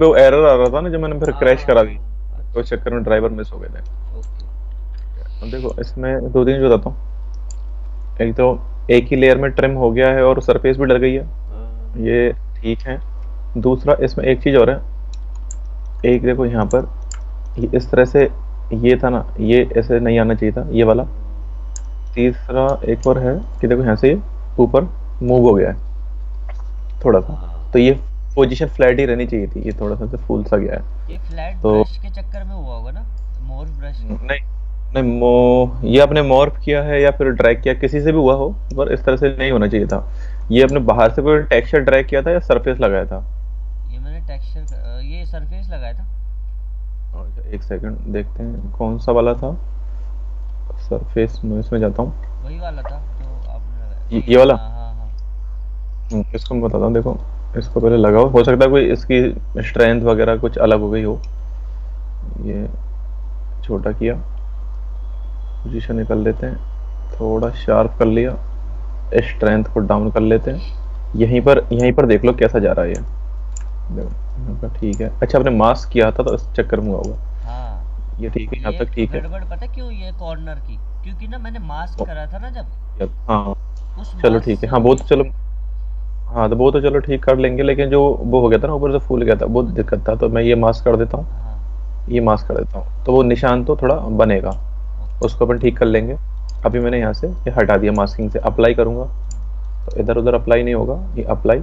पे वो एरर आ रहा था ना, जब मैंने फिर क्रैश करा दी, तो अच्छा। उस चक्कर में ड्राइवर मिस हो गए थे। ओके। अब देखो इसमें दो तीन जो बताता हूँ। एक तो एक ही लेयर में ट्रिम हो गया है और सरफेस भी डल गई है, हाँ। ये ठीक है। दूसरा इसमें एक चीज़ और है, एक देखो यहाँ पर ये इस तरह से, ये था ना, ये ऐसे नहीं आना चाहिए था ये वाला। तीसरा एक और है कि देखो यहाँ से ये ऊपर मूव हो गया है थोड़ा सा, हाँ। तो ये पोजीशन फ्लैट ही रहनी चाहिए थी, ये थोड़ा सा फूल सा गया है। ये फ्लैट तो ब्रश के चक्कर में हुआ होगा ना, मोर ब्रश के। नहीं, नहीं ये आपने मॉर्फ किया है या फिर ड्रैग किया, किसी से भी हुआ हो, पर इस तरह से नहीं होना चाहिए था। ये आपने बाहर से कोई टेक्सचर ड्रैग किया था या सरफेस लगाया था? ये मैंने टेक्सचर, ये सरफेस लगाया था। अच्छा, एक सेकंड देखते हैं कौन सा वाला था। सरफेस नॉइस में जाता हूँ। वही वाला था जो आपने लगाया, ये वही, वाला। हाँ हाँ हाँ। इसको मैं बताता हूँ, देखो इसको पहले लगाओ, हो सकता है कोई इसकी स्ट्रेंथ वगैरह कुछ अलग हो गई हो। ये छोटा किया, पोजीशन निकाल लेते हैं, थोड़ा शार्प कर लिया, स्ट्रेंथ को डाउन कर लेते हैं। यहीं पर देख लो कैसा जा रहा है ये, देखो यहाँ पर ठीक है। अच्छा, आपने मास्क किया था तो इस चक्कर में हुआ होगा। हाँ, ये ठीक है, यहाँ ये तक ठीक है। गड़बड़ पता क्यों, ये कॉर्नर की, क्योंकि ना मैंने मास्क करा था ना जब, हाँ, उस चलो मास्क ठीक है, से हाँ हो वो गई। तो चलो। हाँ तो वो तो चलो ठीक कर लेंगे, लेकिन जो वो हो गया था ना, ऊपर से फूल गया था, बहुत दिक्कत था, तो मैं ये मास्क कर देता हूँ। हाँ। ये मास्क कर देता हूँ तो वो निशान तो थोड़ा बनेगा, ओके। उसको अपन ठीक कर लेंगे। अभी मैंने यहाँ से ये हटा दिया, मास्किंग से अप्लाई करूँगा तो इधर उधर अप्लाई नहीं होगा, ये अप्लाई।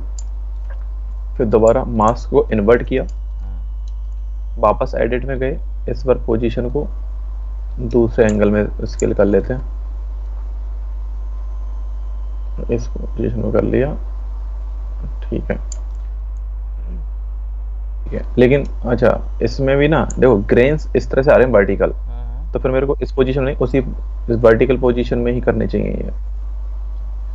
फिर दोबारा मास्क को इन्वर्ट किया, हाँ। वापस एडिट में गए, इस बार पोजीशन को दूसरे एंगल में स्केल कर लेते हैं। इस पोजीशन को कर लिया, ठीक है। ठीक है, लेकिन अच्छा, इसमें भी ना देखो ग्रेन्स इस तरह से आ रहे हैं वर्टिकल, हाँ हाँ। तो फिर मेरे को इस पोजीशन में उसी इस वर्टिकल पोजीशन में ही करने चाहिए ये,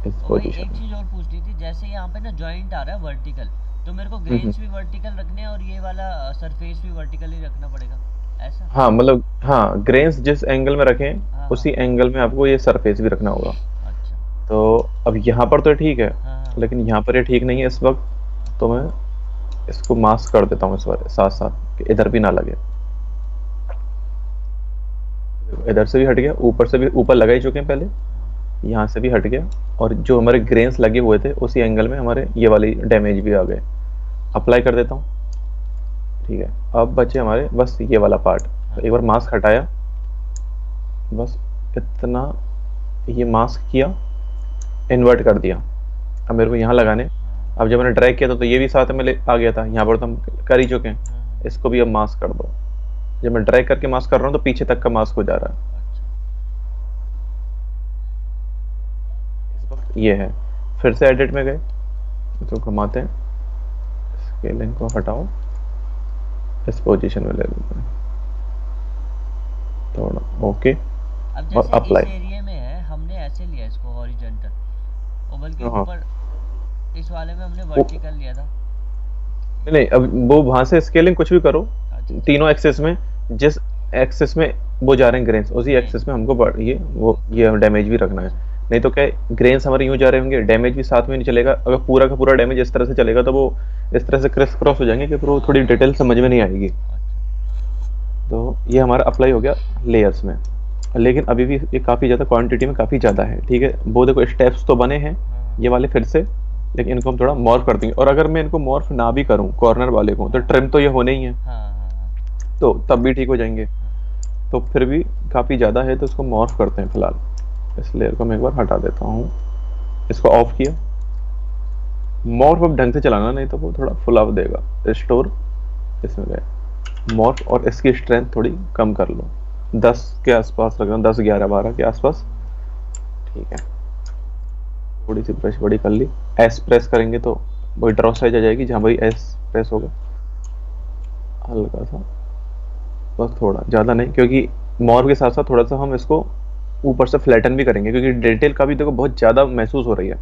इस और वही पोजीशन एक में। चीज़ और पूछनी थी, जैसे यहाँ पे ना जॉइंट आ रहा है वर्टिकल, तो मेरे को हम्म। ग्रेन्स भी वर्टिकल रखने हैं और ये वाला सरफेस भी वर्टिकल ही रखना पड़ेगा, ऐसा। हाँ मतलब, हाँ ग्रेन्स जिस एंगल में रखें हाँ हाँ। उसी एंगल में आपको ये सरफेस भी रखना होगा। अच्छा। तो अब यहाँ पर तो ठीक है, हाँ हाँ। लेकिन यहाँ पर ये ठीक नहीं है इस वक्त, तो अच्छा। मैं इसको मास्क कर देता हूँ इस बार साथ साथ, कि इधर भी ना लगे। इधर से भी हट गया, ऊपर से भी, ऊपर लगा ही चुके हैं पहले, हाँ। यहाँ से भी हट गया, और जो हमारे ग्रेन्स लगे हुए थे उसी एंगल में हमारे ये वाली डैमेज भी आ गए। अप्लाई कर देता हूँ, ठीक है। अब बचे हमारे बस ये वाला पार्ट, तो हाँ। एक बार मास्क हटाया, बस इतना, ये मास्क किया, इन्वर्ट कर दिया। अब मेरे को यहाँ लगाने, हाँ। अब जब मैंने ड्रैग किया था तो ये भी साथ में आ गया था, यहाँ पर तो हम कर ही चुके हैं। हाँ हाँ। इसको भी अब मास्क कर दो। जब मैं ड्रैग करके मास्क कर रहा हूँ तो पीछे तक का मास्क हो जा रहा है अच्छा। इस वक्त, ये है। फिर से एडिट में गए, तो घुमाते हैं, स्केलिंग को हटाओ, इस पोजीशन में ले लेते हैं थोड़ा, ओके। अब और जैसे इस अप्लाई। एरिया में है, हमने ऐसे लिया इसको हॉरिजॉन्टल, और बल्कि हाँ, ऊपर इस वाले में हमने वो वर्टिकल लिया था। नहीं नहीं, अब वो वहां से स्केलिंग कुछ भी करो, अच्छा अच्छा। तीनों एक्सेस में, जिस एक्सेस में वो जा रहे हैं ग्रेन्स, उसी एक्सेस ग्रेन्स। में हमको ये डैमेज भी रखना है। अच्छा। नहीं तो क्या है, ग्रेन्स हमारे यूं जा रहे होंगे, डैमेज भी साथ में नहीं चलेगा। अगर पूरा का पूरा डैमेज इस तरह से चलेगा तो वो इस तरह से क्रिस क्रॉस हो जाएंगे कि फिर वो थोड़ी डिटेल समझ में नहीं आएगी। अच्छा। तो ये हमारा अप्लाई हो गया लेयर्स में, लेकिन अभी भी ये काफ़ी ज़्यादा क्वांटिटी में काफ़ी ज़्यादा है, ठीक है। वो देखो स्टेप्स तो बने हैं हाँ हाँ। ये वाले फिर से, लेकिन इनको हम थोड़ा मॉर्फ कर देंगे। और अगर मैं इनको मॉर्फ ना भी करूं कॉर्नर वाले को, तो हाँ ट्रिम तो ये होने ही है, हाँ हाँ हाँ। तो तब भी ठीक हो जाएंगे। हाँ। तो फिर भी काफ़ी ज़्यादा है, तो इसको मॉर्फ करते हैं फिलहाल। इस लेयर को मैं एक बार हटा देता हूँ, इसको ऑफ किया। मॉर्फ अब ढंग से चलाना, नहीं तो वो थोड़ा फुल ऑफ देगा। रिस्टोर, इसमें गए मॉर्फ, और इसकी स्ट्रेंथ थोड़ी कम कर लो, 10 के आसपास रखना, 10 11 12 के आसपास, ठीक है। थोड़ी सी ब्रश बड़ी कर ली, एस प्रेस करेंगे तो वही ड्रॉ साइज आ जाएगी, जहाँ भाई एस प्रेस होगा, हल्का सा, बस थोड़ा ज़्यादा नहीं, क्योंकि मॉर्फ के साथ साथ थोड़ा सा हम इसको ऊपर से फ्लैटन भी करेंगे, क्योंकि डिटेल का भी देखो बहुत ज़्यादा महसूस हो रही है।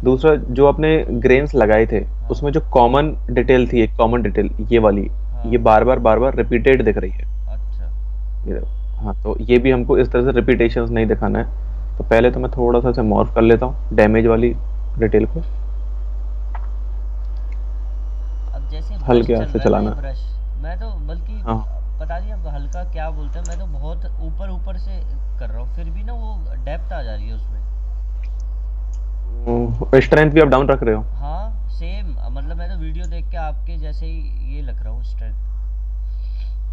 दूसरा, जो अपने ग्रेन्स लगाए थे हाँ उसमें जो कॉमन डिटेल थी, एक कॉमन डिटेल ये वाली, ये हाँ। बार बार रिपीटेड दिख रही है। अच्छा। ये देखो, हाँ, तो ये भी हमको इस तरह से रिपीटेशंस नहीं दिखाना है। तो पहले तो मैं थोड़ा सा इसे मॉर्फ कर लेता हूँ डैमेज वाली डिटेल को। अब जैसे ब्रश हल्के हाथ चल से रहा है ना ये चलाना। ब्रश। मैं तो बल्कि हाँ। पता नहीं अब हल्का क्या बोलते हैं, मैं तो बहुत ऊपर ऊपर से कर रहा हूँ, फिर भी ना वो डेप्थ आ जा रही है उसमें। स्ट्रेंथ भी आप डाउन रख रहे हो? हाँ सेम, मतलब मैं तो वीडियो देख के आपके जैसे ही ये लग रहा हूँ स्ट्रेंथ।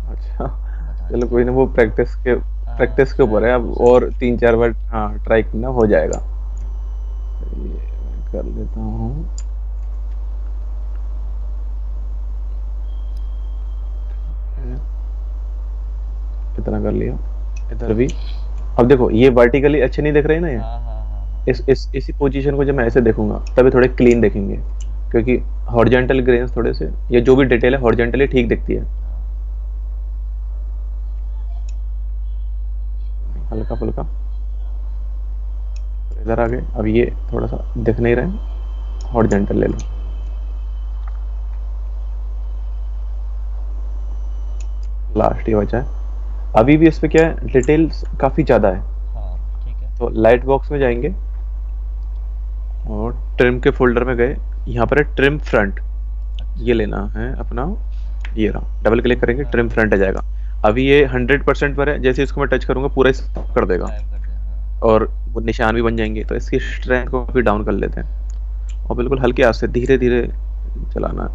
अच्छा। पता नहीं चलो क्या। कोई ना, वो हाँ प्रैक्टिस के ऊपर है शायद अब, हो सकता और है। 3-4 बार हाँ ट्राई करना हो जाएगा। ये मैं कर लेता हूँ। इतना कर लिया, इधर भी। अब देखो ये वर्टिकली अच्छे नहीं दिख रहे ना ये। हाँ हाँ हाँ हाँ। इस इसी पोजीशन को जब मैं ऐसे देखूंगा तभी थोड़े क्लीन दिखेंगे, क्योंकि हॉरिजॉन्टल ग्रेन्स थोड़े से, ये जो भी डिटेल है हॉरिजॉन्टली ठीक दिखती है। हाँ। हल्का फुल्का इधर आ गए, अब ये थोड़ा सा दिख नहीं रहे, हॉरिजॉन्टल ले लो। लास्ट ये बचा है। अभी भी इस पे क्या है, डिटेल्स काफी ज्यादा है। हाँ ठीक है। तो लाइट बॉक्स में जाएंगे और ट्रिम के फोल्डर में गए, यहाँ पर है ट्रिम फ्रंट। अच्छा। ये लेना है अपना, ये रहा, डबल क्लिक करेंगे हाँ ट्रिम हाँ। फ्रंट आ जाएगा। अभी ये 100% पर है, जैसे इसको मैं टच करूंगा पूरा स्टॉप कर देगा, गायब कर दे, हाँ। और वो निशान भी बन जाएंगे। तो इसकी स्ट्रेंथ को भी डाउन कर लेते हैं, और बिल्कुल हल्के हाथ से धीरे धीरे चलाना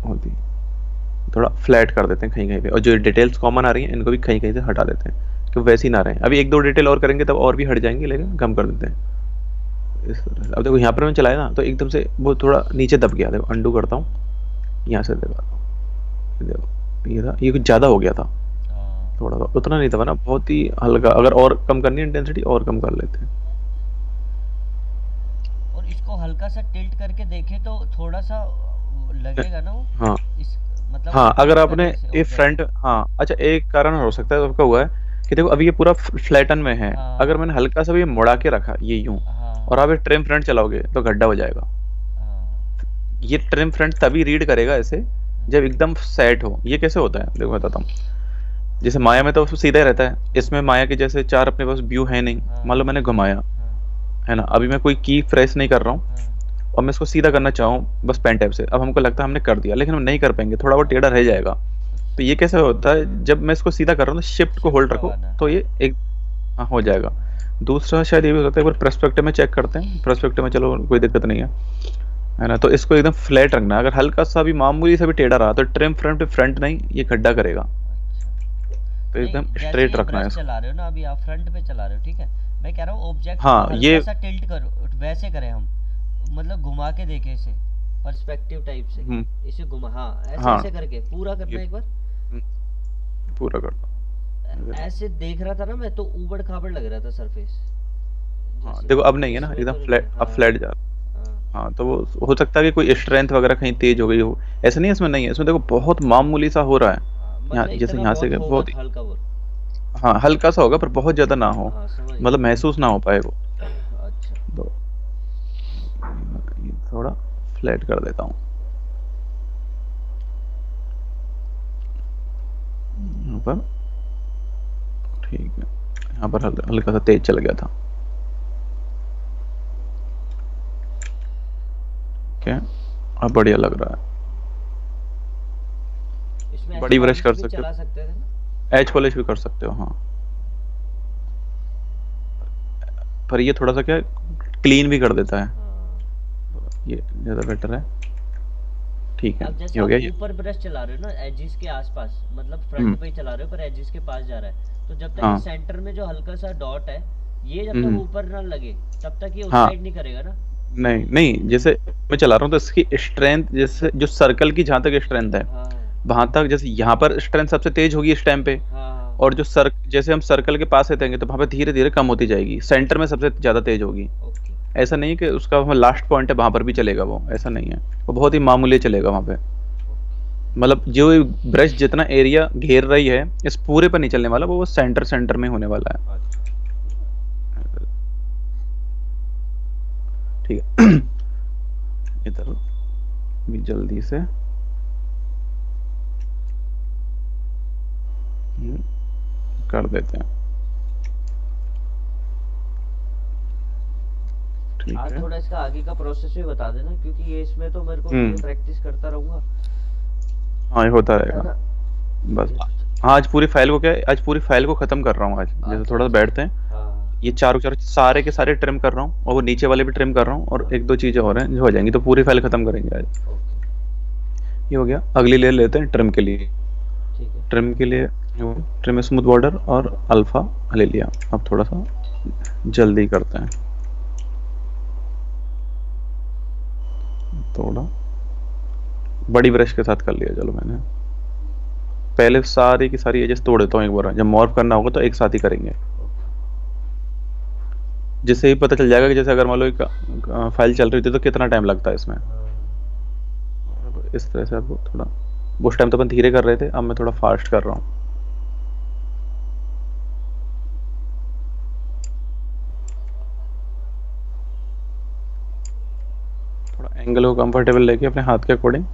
होती, थोड़ा फ्लैट कर देते हैं कहीं कहीं पे, और जो डिटेल्स कॉमन आ रही हैं इनको भी कहीं कहीं से हटा देते हैं कि वैसी ना रहे। अभी एक दो डिटेल और करेंगे तब और भी हट जाएंगे, लेकिन कम कर देते हैं इस तरह से। अब देखो यहाँ पर मैंने चलाया ना तो एकदम से वो थोड़ा नीचे दब गया, देखो अंडू करता हूँ, यहाँ से दिखाता हूँ। ये देखो ये था, ये कुछ ज़्यादा हो गया था, हाँ। थोड़ा सा उतना नहीं था ना, बहुत ही हल्का। अगर और कम करनी है इंटेंसिटी और कम कर लेते हैं। और इसको हल्का सा टिल्ट करके देखे तो थोड़ा सा लगेगा ना वो, हाँ। इस मतलब हाँ ऊपर अगर ऊपर आपने करने से ये ऑब्जेक्ट। फ्रंट, हाँ अच्छा एक कारण हो सकता है आपका हुआ है कि देखो अभी ये पूरा फ्लैटन में है। अगर हाँ मैंने हल्का सा भी मुड़ा के रखा ये यूं, और हाँ आप ये ट्रिम फ्रंट चलाओगे तो गड्ढा हो जाएगा। हाँ। ये ट्रिम फ्रंट तभी रीड करेगा ऐसे जब एकदम सेट हो। ये कैसे होता है देखो बताता हूँ। जैसे माया में तो सीधा ही रहता है, इसमें माया के जैसे चार अपने पास व्यू है नहीं। हाँ मान लो मैंने घुमाया, हाँ है ना, अभी मैं कोई की प्रेस नहीं कर रहा हूँ हाँ और मैं इसको सीधा करना चाहूँ बस पेन टैप से, अब हमको लगता है हमने कर दिया, लेकिन हम नहीं कर पाएंगे, थोड़ा बहुत हाँ। टेढ़ा रह जाएगा। तो अच्छा। ये कैसे होता है, जब मैं इसको सीधा कर रहा हूँ तो शिफ्ट को शिफ्ट होल्ड रखो दबाना, तो हाँ। ये एक, हाँ हो जाएगा। दूसरा शायद ये भी हो सकता है, एक बार पर्सपेक्टिव में चेक करते हैं, पर्सपेक्टिव में चलो कोई दिक्कत नहीं है ना। तो इसको एकदम फ्लैट रखना है, अगर हल्का सा भी मामूली सा भी टेढ़ा रहा तो ट्रिम फ्रंट पे फ्रंट नहीं, ये गड्ढा करेगा। अच्छा। तो नहीं, एकदम जैसे स्ट्रेट ये रखना है ब्रश इसको। चला रहे हो ना अभी आप फ्रंट पे चला रहे हो, ठीक है। मैं कह रहा हूँ ऑब्जेक्ट को हाँ हल्का ये, सा टिल्ट करो, वैसे करें हम, मतलब घुमा के देखें इसे, पर्सपेक्टिव टाइप से। हम्म, इसे घुमा, हाँ ऐसे हाँ ऐसे करके पूरा करना ये, एक बार। पूरा करता हूँ। ऐसे देख रहा था ना मैं तो ऊबड़ खाबड़ लग रहा था सरफेस, हाँ जैसे देखो अब नहीं है ना, इसमें एकदम तो नहीं फ्लैट, है, अब हाँ। फ्लैट जा। हाँ। हाँ तो वो हो सकता है कि कोई स्ट्रेंथ वगैरह कहीं तेज हो गई हो, ऐसा नहीं है, इसमें नहीं है, इसमें देखो बहुत मामूली सा हो रहा है। हाँ, यहाँ मतलब जैसे इतना यहाँ से बहुत होगा बहुत, हल्का बहुत। हाँ हल्का सा होगा पर बहुत ज्यादा ना हो, हाँ समझ मतलब गया। महसूस ना हो पाए वो। अच्छा। तो ये थोड़ा फ्लैट कर देता हूँ यहाँ पर, ठीक है। यहाँ पर हल्का सा तेज चल गया था, क्या अब बढ़िया लग रहा इसमें है। एच बड़ी ब्रश पॉलिश कर भी सकते चला हो, सकते थे ना। एज पॉलिश भी कर सकते हो हाँ, पर ये थोड़ा सा क्या क्लीन भी कर देता है, हाँ। ये ज़्यादा बेटर है। ठीक है, अब जैसे ये हो आप गया ये। ऊपर ब्रश चला रहे हो ना एजिस के आसपास, मतलब हम्म, फ्रंट पे ही चला रहे हो पर एजिस के पास जा रहा है, तो जब तक ये हाँ। सेंटर में जो हल्का सा डॉट है, ये जब तक हम्म, ऊपर ना लगे तब तक ये उस हाँ। साइड नहीं करेगा ना। नहीं नहीं, जैसे मैं चला रहा हूँ तो इसकी स्ट्रेंथ, जैसे जो सर्कल की जहाँ तक स्ट्रेंथ है हाँ वहां तक, जैसे यहाँ पर स्ट्रेंथ सबसे तेज होगी इस टाइम पे, हाँ हाँ। और जो सर जैसे हम सर्कल के पास रहेंगे तो वहां पे धीरे धीरे कम होती जाएगी, सेंटर में सबसे ज्यादा तेज होगी। ओके। ऐसा नहीं है कि उसका वहाँ लास्ट पॉइंट है वहां पर भी चलेगा वो, ऐसा नहीं है, वो बहुत ही मामूली चलेगा वहां पे। मतलब जो ब्रश जितना एरिया घेर रही है इस पूरे पर नहीं चलने वाला, वो सेंटर सेंटर में होने वाला है। अच्छा। ठीक है। इधर भी जल्दी से कर देते हैं, ठीक आप है। थोड़ा इसका आगे का प्रोसेस भी बता देना, क्योंकि ये इसमें तो मेरे को हम्म, प्रैक्टिस करता रहूंगा। हाँ ये होता है रहेगा। ना? बस अच्छा अच्छा हाँ, आज पूरी फाइल को क्या है, आज पूरी फाइल को खत्म कर रहा हूँ आज, जैसे अच्छा थोड़ा सा अच्छा। बैठते हैं। हाँ ये चारों चारों सारे के सारे ट्रिम कर रहा हूँ, और वो नीचे वाले भी ट्रिम कर रहा हूँ, और हाँ। एक दो चीजें और हैं जो हो जाएंगी, तो पूरी फाइल खत्म करेंगे आज। ओके। ये हो गया। अगली लेयर लेते हैं ट्रिम के लिए। ठीक है। ट्रिम के लिए ट्रिम स्मूथ बॉर्डर और अल्फा ले लिया। अब थोड़ा सा जल्दी करते हैं, थोड़ा बड़ी ब्रश के साथ कर लिया। चलो मैंने पहले सारी की सारी एजेस तोड़ देता हूँ एक बार, जब मॉर्फ करना होगा तो एक साथ ही करेंगे। ओके। जिससे ही पता चल जाएगा कि जैसे अगर मान लो एक फाइल चल रही थी तो कितना टाइम लगता है इसमें। हाँ अब इस तरह से आपको थोड़ा, उस टाइम तो अपन धीरे कर रहे थे, अब मैं थोड़ा फास्ट कर रहा हूँ। थोड़ा एंगल को कंफर्टेबल लेके अपने हाथ के अकॉर्डिंग।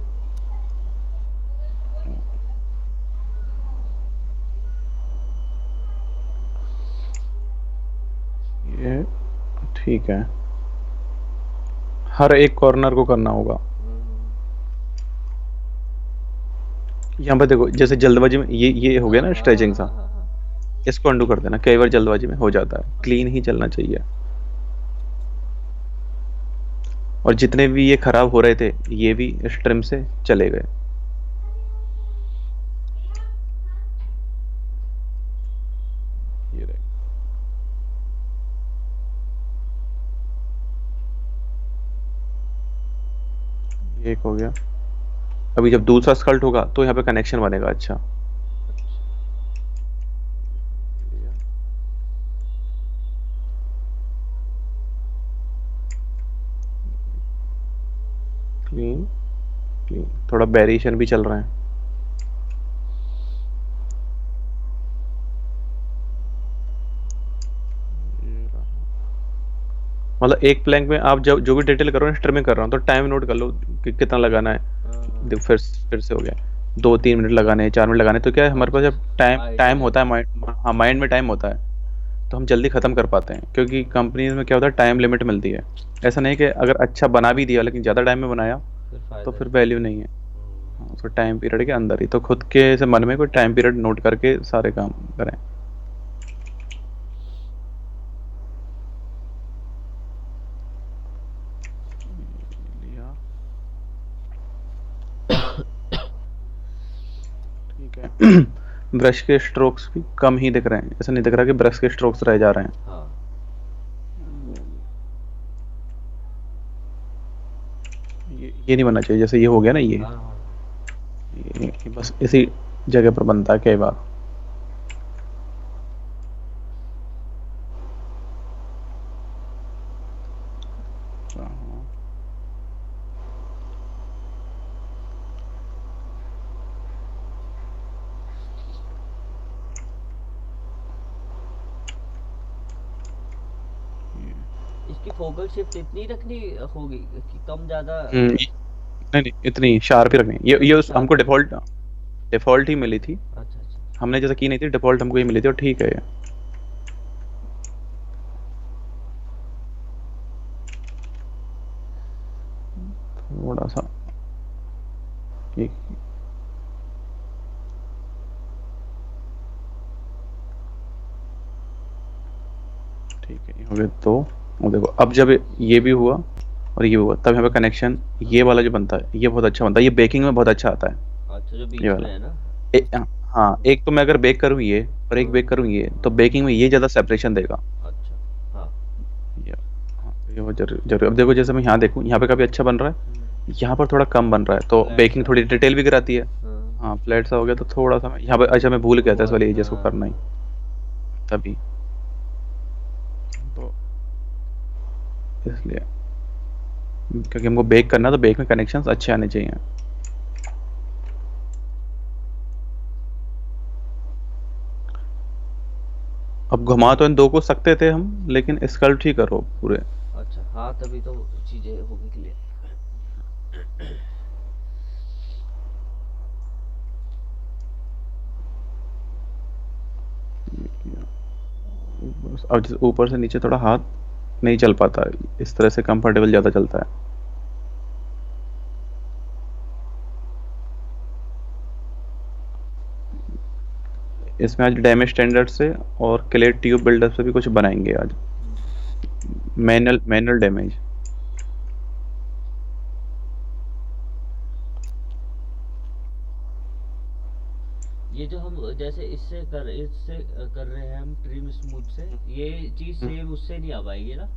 ये ठीक है, हर एक कॉर्नर को करना होगा। हम्म, यहाँ पे देखो जैसे जल्दबाजी में ये हो गया हाँ ना हाँ हाँ स्ट्रेचिंग सा, हाँ हाँ हाँ। इसको अंडू कर देना। कई बार जल्दबाजी में हो जाता है, क्लीन ही चलना चाहिए। और जितने भी ये खराब हो रहे थे ये भी इस ट्रिम से चले गए। ये रहे, ये एक हो गया। अभी जब दूसरा स्कल्ट होगा तो यहाँ पे कनेक्शन बनेगा। अच्छा, अच्छा। क्लीन क्लीन, थोड़ा वेरिएशन भी चल रहा है। ये रहा। मतलब एक प्लैंक में आप जो जो भी डिटेल कर रहे हो, ट्रिमिंग कर रहा हूँ तो टाइम नोट कर लो कि कितना लगाना है। हाँ हाँ। देखो फिर से हो गया, 2-3 मिनट लगाने हैं, 4 मिनट लगाने हैं, तो क्या है हमारे अच्छा पास जब अच्छा, टाइम आइडिया टाइम लग होता है गया। माइंड, हाँ माइंड में टाइम होता है, तो हम जल्दी खत्म कर पाते हैं। क्योंकि कंपनीज में क्या होता है, टाइम लिमिट मिलती है। ऐसा नहीं कि अगर अच्छा बना भी दिया लेकिन ज़्यादा टाइम में बनाया फिर तो फायदा फिर नहीं। वैल्यू नहीं है। हाँ, उसको टाइम पीरियड के अंदर ही, तो खुद के से मन में कोई टाइम पीरियड नोट करके सारे काम करें। लिया, ठीक है। ब्रश के स्ट्रोक्स भी कम ही दिख रहे हैं, ऐसा नहीं दिख रहा कि ब्रश के स्ट्रोक्स रह जा रहे हैं। हाँ ये नहीं बनना चाहिए, जैसे ये हो गया ना हाँ हाँ हाँ। ये बस इसी जगह पर बनता है कई बार। इसकी फोकल शिफ्ट इतनी रखनी होगी कि कम ज़्यादा? नहीं नहीं, इतनी शार्प ही रखनी है। शार्प हमको रखनी। डिफॉल्ट डिफॉल्ट ही मिली थी। अच्छा अच्छा। हमने जैसा की नहीं थी, डिफॉल्ट हमको ये मिली थी, और ठीक है ये। थोड़ा सा ये, ठीक है, ये हो गया। तो वो देखो, अब जब ये भी हुआ और ये हुआ, तब यहाँ पे कनेक्शन ये वाला जो बनता है ये बहुत अच्छा बनता है। ये बेकिंग में बहुत अच्छा आता है, अच्छा, जो ये बीच में वाला। है ना? हाँ, एक तो मैं अगर बेक करूँ ये, और एक हाँ बेक करूँ ये, तो हाँ। बेकिंग में ये ज़्यादा सेपरेशन देगा। अच्छा। हाँ। ये, हाँ, ये वो जरूर जरूर। अब देखो जैसे मैं यहाँ देखूँ, यहाँ पे काफ़ी अच्छा बन रहा है, यहाँ पर थोड़ा कम बन रहा है, तो फ्लैट बेकिंग सा। थोड़ी डिटेल भी गिराती है। हाँ। हाँ, फ्लैट सा हो गया तो थोड़ा सा यहाँ पे, अच्छा मैं भूल गया था इस बहुत वाले एजेस को हाँ करना ही, हाँ। तभी तो इसलिए, क्योंकि हमको बेक करना है तो बेक में कनेक्शंस अच्छे आने चाहिए। अब घुमा तो इन दो को सकते थे हम, लेकिन स्कल्प्ट ही करो पूरे। अच्छा हाँ, तभी तो चीज़ें होगी क्लियर। अब जैसे ऊपर से नीचे थोड़ा हाथ नहीं चल पाता, इस तरह से कंफर्टेबल ज़्यादा चलता है। इसमें आज डैमेज स्टैंडर्ड से और क्ले ट्यूब बिल्डर से भी कुछ बनाएंगे आज। Manual manual damage. ये जो हम जैसे इससे कर रहे हैं हम ट्रिम स्मूथ से, ये चीज सेम उससे नहीं आ पाएगी ना?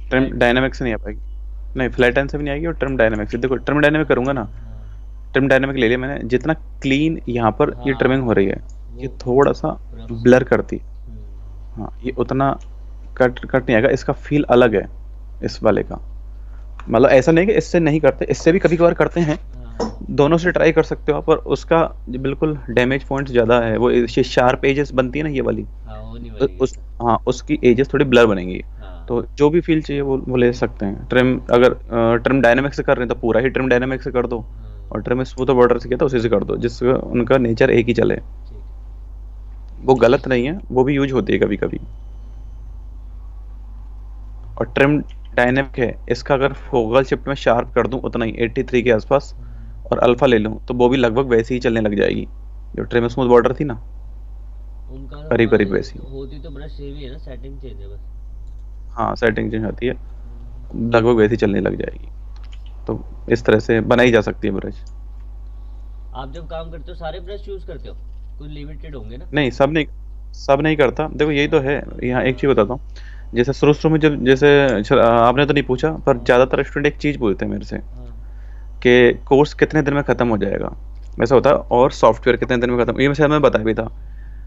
ट्रिम फ्लैट से। डायनामिक से नहीं आ पाएगी। नहीं, फ्लैट एंड से भी नहीं आएगी और ट्रिम डायनामिक से। देखो ट्रिम डायनामिक करूंगा ना, हाँ ट्रिम डायनामिक ले लिया मैंने, जितना क्लीन यहाँ पर ये हाँ ट्रिमिंग हो रही है, वो ये थोड़ा सा रफ सा। ब्लर करती है। हाँ, ये उतना कट कट नहीं आएगा, इसका फील अलग है इस वाले का। मतलब ऐसा नहीं कि इससे नहीं करते, इससे भी कभी कभार करते हैं। हाँ दोनों से ट्राई कर सकते हो आप, पर उसका जो बिल्कुल डैमेज पॉइंट्स ज़्यादा है, वो शार्प एजेस बनती है ना ये वाली, हाँ वो नहीं बनेगी। उस, हाँ उसकी एजेस थोड़ी ब्लर बनेंगी। हाँ तो जो भी फील चाहिए वो ले सकते हैं। ट्रिम अगर ट्रिम डायनामिक से कर रहे हैं तो पूरा ही ट्रिम डायनामिक से कर दो, हाँ और ट्रिम स्मूथ बॉर्डर से किया तो उसी से कर दो, जिससे उनका नेचर एक ही चले। ठीक। वो गलत नहीं है, वो भी यूज होती है कभी कभी। और ट्रिम डायनेमिक है, इसका अगर फोकल शिफ्ट में शार्प कर दूं उतना ही 83 के आसपास, और अल्फा ले लूं तो वो भी लगभग वैसे ही चलने लग जाएगी जो ट्रिम स्मूथ बॉर्डर थी ना, उनका तो करीब करीब वैसी। हाँ, होती तो ब्रश सेम ही है ना, सेटिंग चेंज है बस। हाँ, सेटिंग चेंज होती है, लगभग वैसी चलने लग जाएगी। तो इस तरह से बनाई जा सकती है ब्रश। आप जब काम करते हो सारे ब्रश यूज करते हो? कुछ लिमिटेड होंगे ना? नहीं, सब नहीं करता। देखो यही तो है, यहाँ एक चीज़ बताता हूँ। जैसे शुरू शुरू में जब जैसे आपने तो नहीं पूछा, पर ज़्यादातर स्टूडेंट एक चीज़ पूछते हैं मेरे से हाँ कि कोर्स कितने दिन में ख़त्म हो जाएगा, वैसा होता है, और सॉफ्टवेयर कितने दिन में ख़त्म, ये मैं शायद मैं बताया भी था।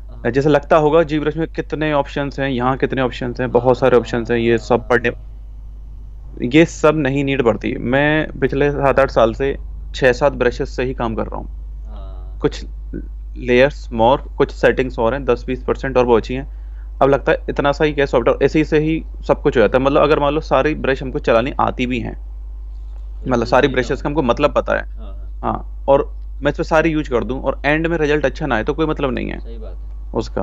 हाँ जैसे लगता होगा जी ब्रश में कितने ऑप्शंस हैं, यहाँ कितने ऑप्शंस हैं, बहुत सारे ऑप्शंस हैं, ये सब पढ़ने, ये सब नहीं नीड पड़ती। मैं पिछले 7-8 साल से 6-7 ब्रशेस से ही काम कर रहा हूँ। हाँ कुछ लेयर्स मोर, कुछ सेटिंग्स और हैं, 10-20% और वो अच्छी हैं। अब लगता है इतना सा ही क्या सॉफ्टवेयर, इसी से ही सब कुछ हो जाता है। मतलब अगर मान लो सारी ब्रश हमको चलानी आती भी हैं, फिर मतलब भी सारी वही ब्रशेस काम का हमको करना मतलब पता है, है। हाँ हाँ हाँ, और मैं इस पे सारी यूज कर दूं और एंड में रिजल्ट अच्छा ना आए तो कोई मतलब नहीं है सही बात है। उसका।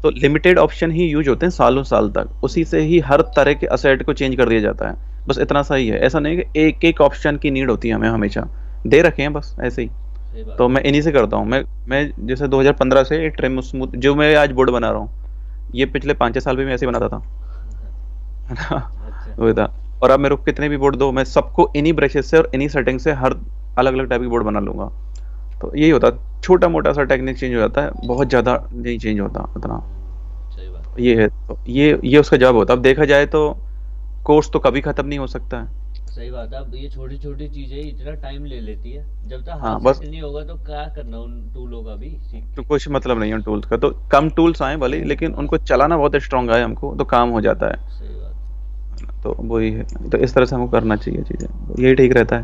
तो लिमिटेड ऑप्शन ही यूज होते हैं सालों साल तक, उसी से ही हर तरह के असेट को चेंज कर दिया जाता है। बस इतना सा ही है, ऐसा नहीं कि एक एक ऑप्शन की नीड होती है हमें हमेशा, दे रखे हैं बस ऐसे ही। सही तो बात है। मैं इन्हीं से करता हूँ। मैं जैसे 2015 से ट्रिम स्मूथ जो मैं आज बोर्ड बना रहा हूँ, ये पिछले 5-6 साल भी मैं ऐसे ही बनाता था, है ना। अच्छा। वही था। और अब मेरे को कितने भी बोर्ड दो, मैं सबको इन्हीं ब्रशेस से और इन्हीं सेटिंग से हर अलग अलग टाइप की बोर्ड बना लूंगा। तो यही होता है, छोटा मोटा सा टेक्निक चेंज हो जाता है, बहुत ज़्यादा नहीं चेंज होता उतना। सही बात है। ये है, तो ये उसका जवाब होता है। अब देखा जाए तो कोर्स तो कभी ख़त्म नहीं हो सकता है। सही बात है। अब ये छोटी छोटी चीजें ही इतना टाइम ले लेती है, जब तक हाँ, हाथ बस। सेट नहीं होगा तो क्या करना उन टूलों का भी सीख तो के। कुछ मतलब नहीं है उन टूल्स का, तो कम टूल्स आए भले ही, लेकिन हाँ उनको चलाना बहुत स्ट्रांग आए हमको तो काम हो जाता है। सही बात तो वही है, तो इस तरह से हमको करना चाहिए चीज़ें, यही ठीक रहता है।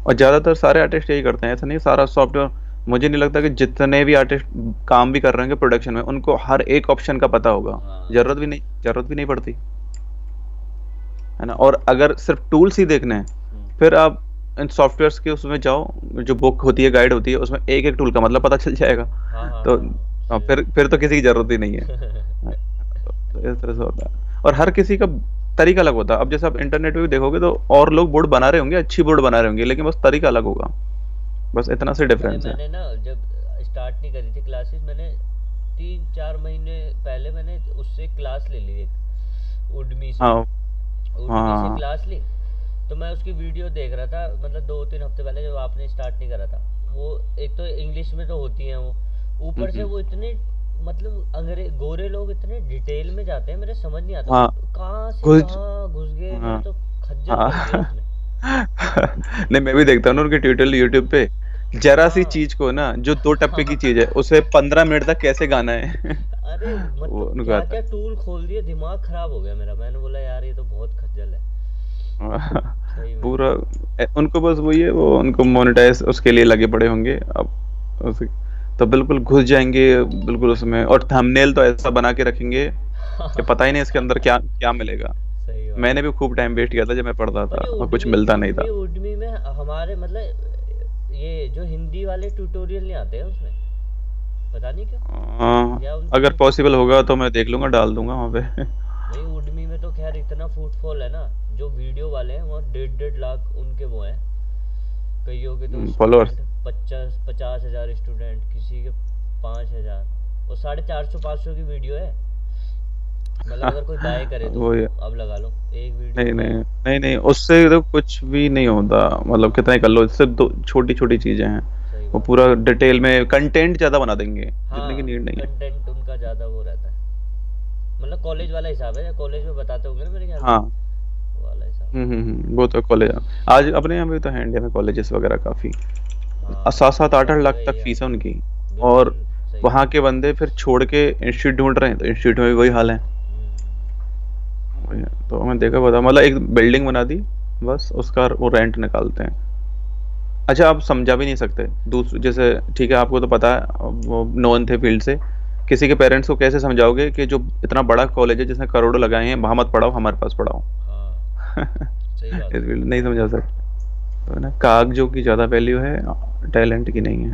और ज़्यादातर सारे आर्टिस्ट यही करते हैं, ऐसा नहीं सारा सॉफ्टवेयर। मुझे नहीं लगता कि जितने भी आर्टिस्ट काम भी कर रहे हैं प्रोडक्शन में, उनको हर एक ऑप्शन का पता होगा। है। हाँ जरूरत भी नहीं पड़ती, है ना। और अगर सिर्फ टूल्स ही देखने हैं, हम्म, फिर आप इन सॉफ्टवेयर्स के उसमें जाओ, जो बुक होती है, गाइड होती है, उसमें एक एक टूल का मतलब पता चल जाएगा। हाँ हाँ तो हाँ हाँ सही फिर तो किसी की जरूरत ही नहीं है। बात। तो इस तरह से होता है, और हर किसी का तरीका अलग होता है। अब जैसे आप इंटरनेट पे भी देखोगे तो और लोग बोर्ड बना रहे होंगे, अच्छी बोर्ड बना रहे होंगे, लेकिन बस तरीका अलग होगा, बस इतना से अरे डिफरेंस है। मैंने ना जब स्टार्ट नहीं करी थी क्लासेस, मैंने 3-4 महीने पहले मैंने उससे क्लास ले ली, एक उडमी से। हाँ, उडमी से हाँ। क्लास ली, तो मैं उसकी वीडियो देख रहा था, मतलब 2-3 हफ्ते पहले जब आपने स्टार्ट नहीं करा था। वो एक तो इंग्लिश में तो होती हैं वो, ऊपर से हम्म, वो इतने, मतलब अंग्रेज गोरे लोग इतने डिटेल में जाते हैं, मेरे समझ नहीं आता हाँ, कहाँ से कुछ, कहाँ घुस गए, मेरे हाँ, तो खज्जल कर दिया हाँ। उसने। नहीं, मैं भी देखता हूँ ना उनके ट्यूटोरियल यूट्यूब पे। जरा सी हाँ चीज को ना, जो 2 टप्पे की चीज है, हाँ उसे 15 मिनट तक कैसे गाना है। अरे वो मतलब उनको क्या आता क्या टूल खोल दिए, दिमाग खराब हो गया मेरा। मैंने बोला यार ये तो बहुत खज्जल है है। सही में। पूरा उनको बस वही है, वो उनको मोनेटाइज उसके लिए लगे पड़े होंगे अब। उसी, तो बिल्कुल घुस जाएंगे बिल्कुल उसमें, और थंबनेल तो ऐसा बना के रखेंगे कि पता ही नहीं इसके अंदर क्या क्या मिलेगा। सही बात मैंने है। भी खूब टाइम वेस्ट किया था जब मैं पढ़ता और था ये और कुछ उडमी मिलता नहीं उडमी था। उडमी में हमारे मतलब ये जो हिंदी वाले ट्यूटोरियल नहीं आते हैं उसमें, पता नहीं क्यों, या उनकी अगर पॉसिबल होगा तो मैं देख लूंगा, डाल दूंगा वहाँ पे। नहीं। उडमी में तो खैर इतना फुटफॉल है ना, जो वीडियो वाले हैं वो 1.5 लाख उनके वो हैं। कईयों के तो फॉलोअर्स। स्टूडेंट 50-50 हज़ार स्टूडेंट, किसी के 5 हज़ार। वो 450-500 की वीडियो है, मतलब अगर कोई बाय करे तो। वो ये अब लगा लो एक वीडियो नहीं में। नहीं नहीं नहीं, उससे तो कुछ भी नहीं होता, मतलब कितना ही कर लो, इससे दो छोटी छोटी चीजें हैं। सही वो बात है। पूरा डिटेल में कंटेंट ज्यादा बना देंगे जितने की हाँ, नीड नहीं है। कंटेंट उनका ज़्यादा वो रहता है, मतलब कॉलेज वाला हिसाब है, या कॉलेज में बताते होंगे ना मेरे ख्याल से, हाँ। वो वाला हिसाब। वो तो कॉलेज, आज अपने यहाँ पे तो है इंडिया में कॉलेजेस वगैरह काफी, हाँ, सात सात आठ आठ सब लाख जगह तक यही हाल फीस है है। उनकी। और बिल्कुल सही वहाँ बात के बंदे फिर छोड़ के इंस्टीट्यूट ढूंढ रहे हैं, तो इंस्टीट्यूट में भी वही हाल है। वही है। तो मैं देखा बता, मतलब एक बिल्डिंग बना दी, बस उसका वो रेंट निकालते हैं। अच्छा, आप समझा भी नहीं सकते दूसरे जैसे, ठीक है आपको तो पता है, वो नॉन थे फील्ड से, किसी के पेरेंट्स को कैसे समझाओगे कि जो इतना बड़ा कॉलेज है जिसने करोड़ों लगाए हैं, वहाँ मत पढ़ाओ, हमारे पास पढ़ाओ। हाँ, सही बात इस है। फील्ड नहीं समझा सकते। तो है ना, कागजों की ज़्यादा वैल्यू है, टैलेंट की नहीं है।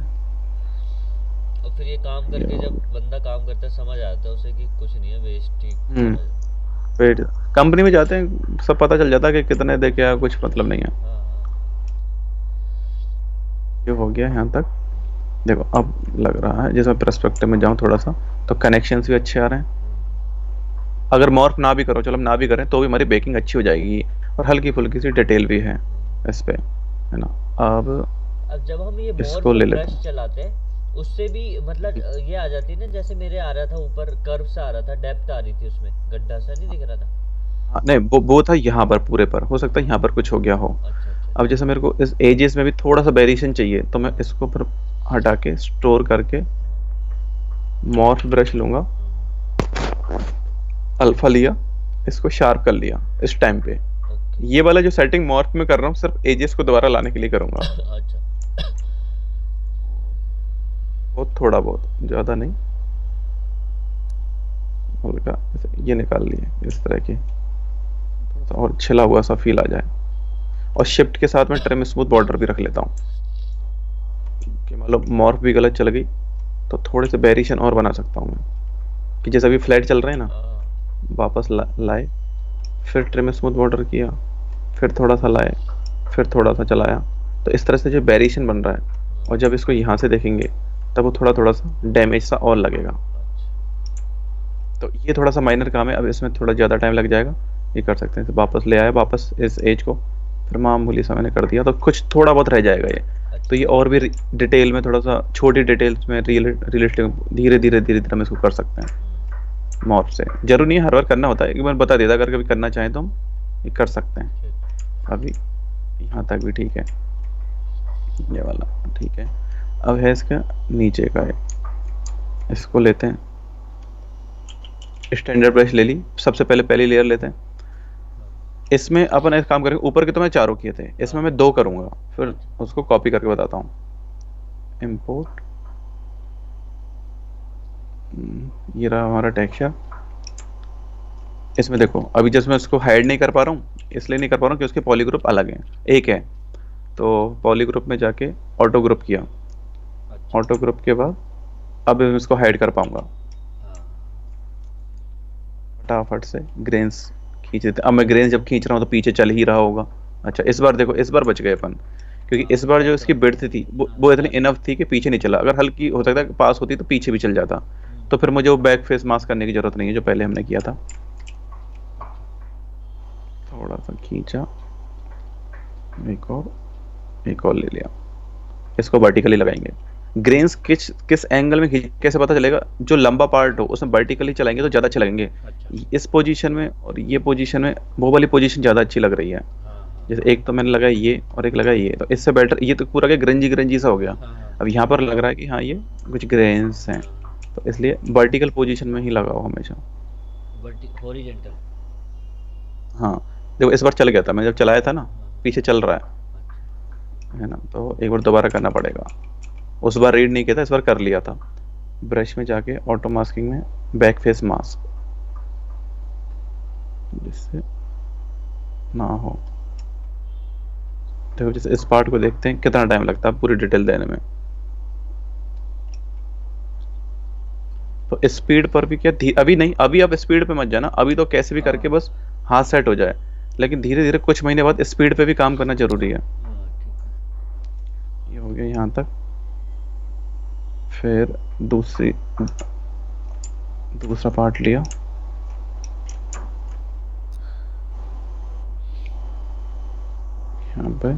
और फिर ये काम ये करके हो जब गया। बंदा काम करता है समझ आता है उसे कि कुछ नहीं है, वेस्ट ही हम्म। समझ। फिर कंपनी में जाते हैं, सब पता चल जाता है कि कितने दे क्या, कुछ मतलब नहीं है। हाँ हाँ। ये हो गया यहाँ तक। देखो अब लग रहा है, जैसे मैं पर्सपेक्टिव में जाऊँ थोड़ा सा, तो कनेक्शंस भी अच्छे आ रहे हैं। अगर मॉर्फ ना भी करो, चलो हम ना भी करें तो भी हमारी बेकिंग अच्छी हो जाएगी, और हल्की फुल्की सी डिटेल भी है इस पे, है ना। अब अब जब हम ये इसको मॉर्फ ले लेता ब्रश हूँ। चलाते हैं उससे भी मतलब ये आ जाती है ना, जैसे मेरे आ रहा था ऊपर कर्व सा आ रहा था, डेप्थ आ रही थी उसमें, गड्ढा सा नहीं दिख रहा था। हाँ, नहीं वो था यहाँ पर पूरे पर, हो सकता है यहाँ पर कुछ हो गया हो। अच्छा अच्छा अब अच्छा। जैसे मेरे को इस एजेस में भी थोड़ा सा वेरिएशन चाहिए, तो मैं हाँ इसको फिर हटा के स्टोर करके मॉर्फ ब्रश लूंगा, अल्फा लिया, इसको शार्प कर लिया इस टाइम पे। ओके। ये वाला जो सेटिंग मॉर्फ में कर रहा हूँ, सिर्फ एजेस को दोबारा लाने के लिए करूंगा। अच्छा। बहुत थोड़ा बहुत, ज्यादा नहीं, हल्का ऐसे ये निकाल लिए इस तरह की, थोड़ा सा और छिला हुआ सा फील आ जाए। और शिफ्ट के साथ में ट्रिम स्मूथ बॉर्डर भी रख लेता हूँ, कि मतलब मॉर्फ भी गलत चल गई तो थोड़े से वेरिएशन और बना सकता हूँ मैं, कि जैसे अभी फ्लैट चल रहे हैं ना, हाँ वापस लाए, फिर ट्रिम स्मूथ बॉर्डर किया, फिर थोड़ा सा लाए, फिर थोड़ा सा चलाया, तो इस तरह से जो वेरिएशन बन रहा है। और जब इसको यहाँ से देखेंगे तब वो थोड़ा थोड़ा सा डैमेज सा और लगेगा। अच्छा। तो ये थोड़ा सा माइनर काम है, अब इसमें थोड़ा ज़्यादा टाइम लग जाएगा। ये कर सकते हैं, तो वापस ले आए वापस इस एज को, फिर मामूली सा मैंने कर दिया, तो कुछ थोड़ा बहुत रह जाएगा ये। तो ये अच्छा। और भी डिटेल में, थोड़ा सा छोटी डिटेल्स में रियलिस्टिक धीरे धीरे धीरे धीरे हम इसको कर सकते हैं मॉप से। जरूरी नहीं है हर बार करना होता है, एक बार बता देता, अगर कभी करना चाहें तो हम ये कर सकते हैं। ठीक। अभी यहाँ तक भी ठीक है, ये वाला ठीक है। अब है इसका नीचे का है, इसको लेते हैं, स्टैंडर्ड ब्रश ले ली, सबसे पहले पहली लेयर लेते हैं। इसमें अपन एक काम करेंगे, ऊपर के तो मैं चारों किए थे, इसमें हाँ। मैं दो करूंगा, फिर अच्छा। उसको कॉपी करके बताता हूँ। इम्पोर्ट, ये रहा हमारा टेक्सचर। इसमें देखो, अभी जैसे मैं इसको हाइड नहीं कर पा रहा हूँ, इसलिए नहीं कर पा रहा हूँ कि उसके पॉली ग्रुप अलग हैं, एक है। तो पॉली ग्रुप में जाके ऑटो ग्रुप किया, अच्छा। ऑटो ग्रुप के बाद अब मैं इसको हाइड कर पाऊंगा हाँ फटाफट से। ग्रेन्स खींच देते, अब मैं ग्रेन्स जब खींच रहा हूँ तो पीछे चल ही रहा होगा। अच्छा, इस बार देखो, इस बार बच गए अपन, क्योंकि इस हाँ, बार जो ज्यादा इसकी हो गया। बिड्थ थी हाँ वो इतनी ज्यादा। इनफ थी कि पीछे नहीं चला, अगर हल्की हो सकता है पास होती तो पीछे भी चल जाता। तो फिर मुझे वो बैक फेस मास्क करने की जरूरत नहीं है जो पहले हमने किया था। अच्छा। थोड़ा सा खींचा, एक और ले लिया, इसको वर्टिकली लगाएंगे। ग्रेन्स किस किस एंगल में खींच, कैसे पता चलेगा, जो लंबा पार्ट हो उसमें वर्टिकली चलाएंगे तो ज़्यादा अच्छे लगेंगे। अच्छा। इस पोजीशन में और ये पोजीशन में, वो वाली पोजीशन ज़्यादा अच्छी लग रही है। हाँ हाँ जैसे एक तो मैंने लगाया ये और एक लगाया ये, तो इससे बेटर ये तो पूरा क्या ग्रंजी ग्रंजी सा हो गया। हाँ हाँ। अब यहाँ पर लग रहा है कि हाँ ये कुछ ग्रेन्स हैं, तो इसलिए वर्टिकल पोजीशन में ही लगाओ हमेशा। वर्टी हॉरिजेंटल। हाँ, देखो इस बार चल गया था, मैं जब चलाया था ना, हाँ। पीछे चल रहा अच्छा। है ना, तो एक बार दोबारा करना पड़ेगा। उस बार रीड नहीं किया था, इस बार कर लिया था। ब्रश में जाके ऑटो मास्किंग में बैक फेस मास्क, जिससे ना हो। देखो जैसे इस पार्ट को देखते हैं कितना टाइम लगता है पूरी डिटेल देने में। तो स्पीड पर भी क्या अभी नहीं, अभी आप स्पीड पे मत जाना, अभी तो कैसे भी करके हाँ बस हाथ सेट हो जाए। लेकिन धीरे धीरे कुछ महीने बाद स्पीड पे भी काम करना जरूरी है। हाँ। ठीक है। ये हो गया यहाँ तक। फिर दूसरी दूसरा पार्ट लिया, यहाँ पे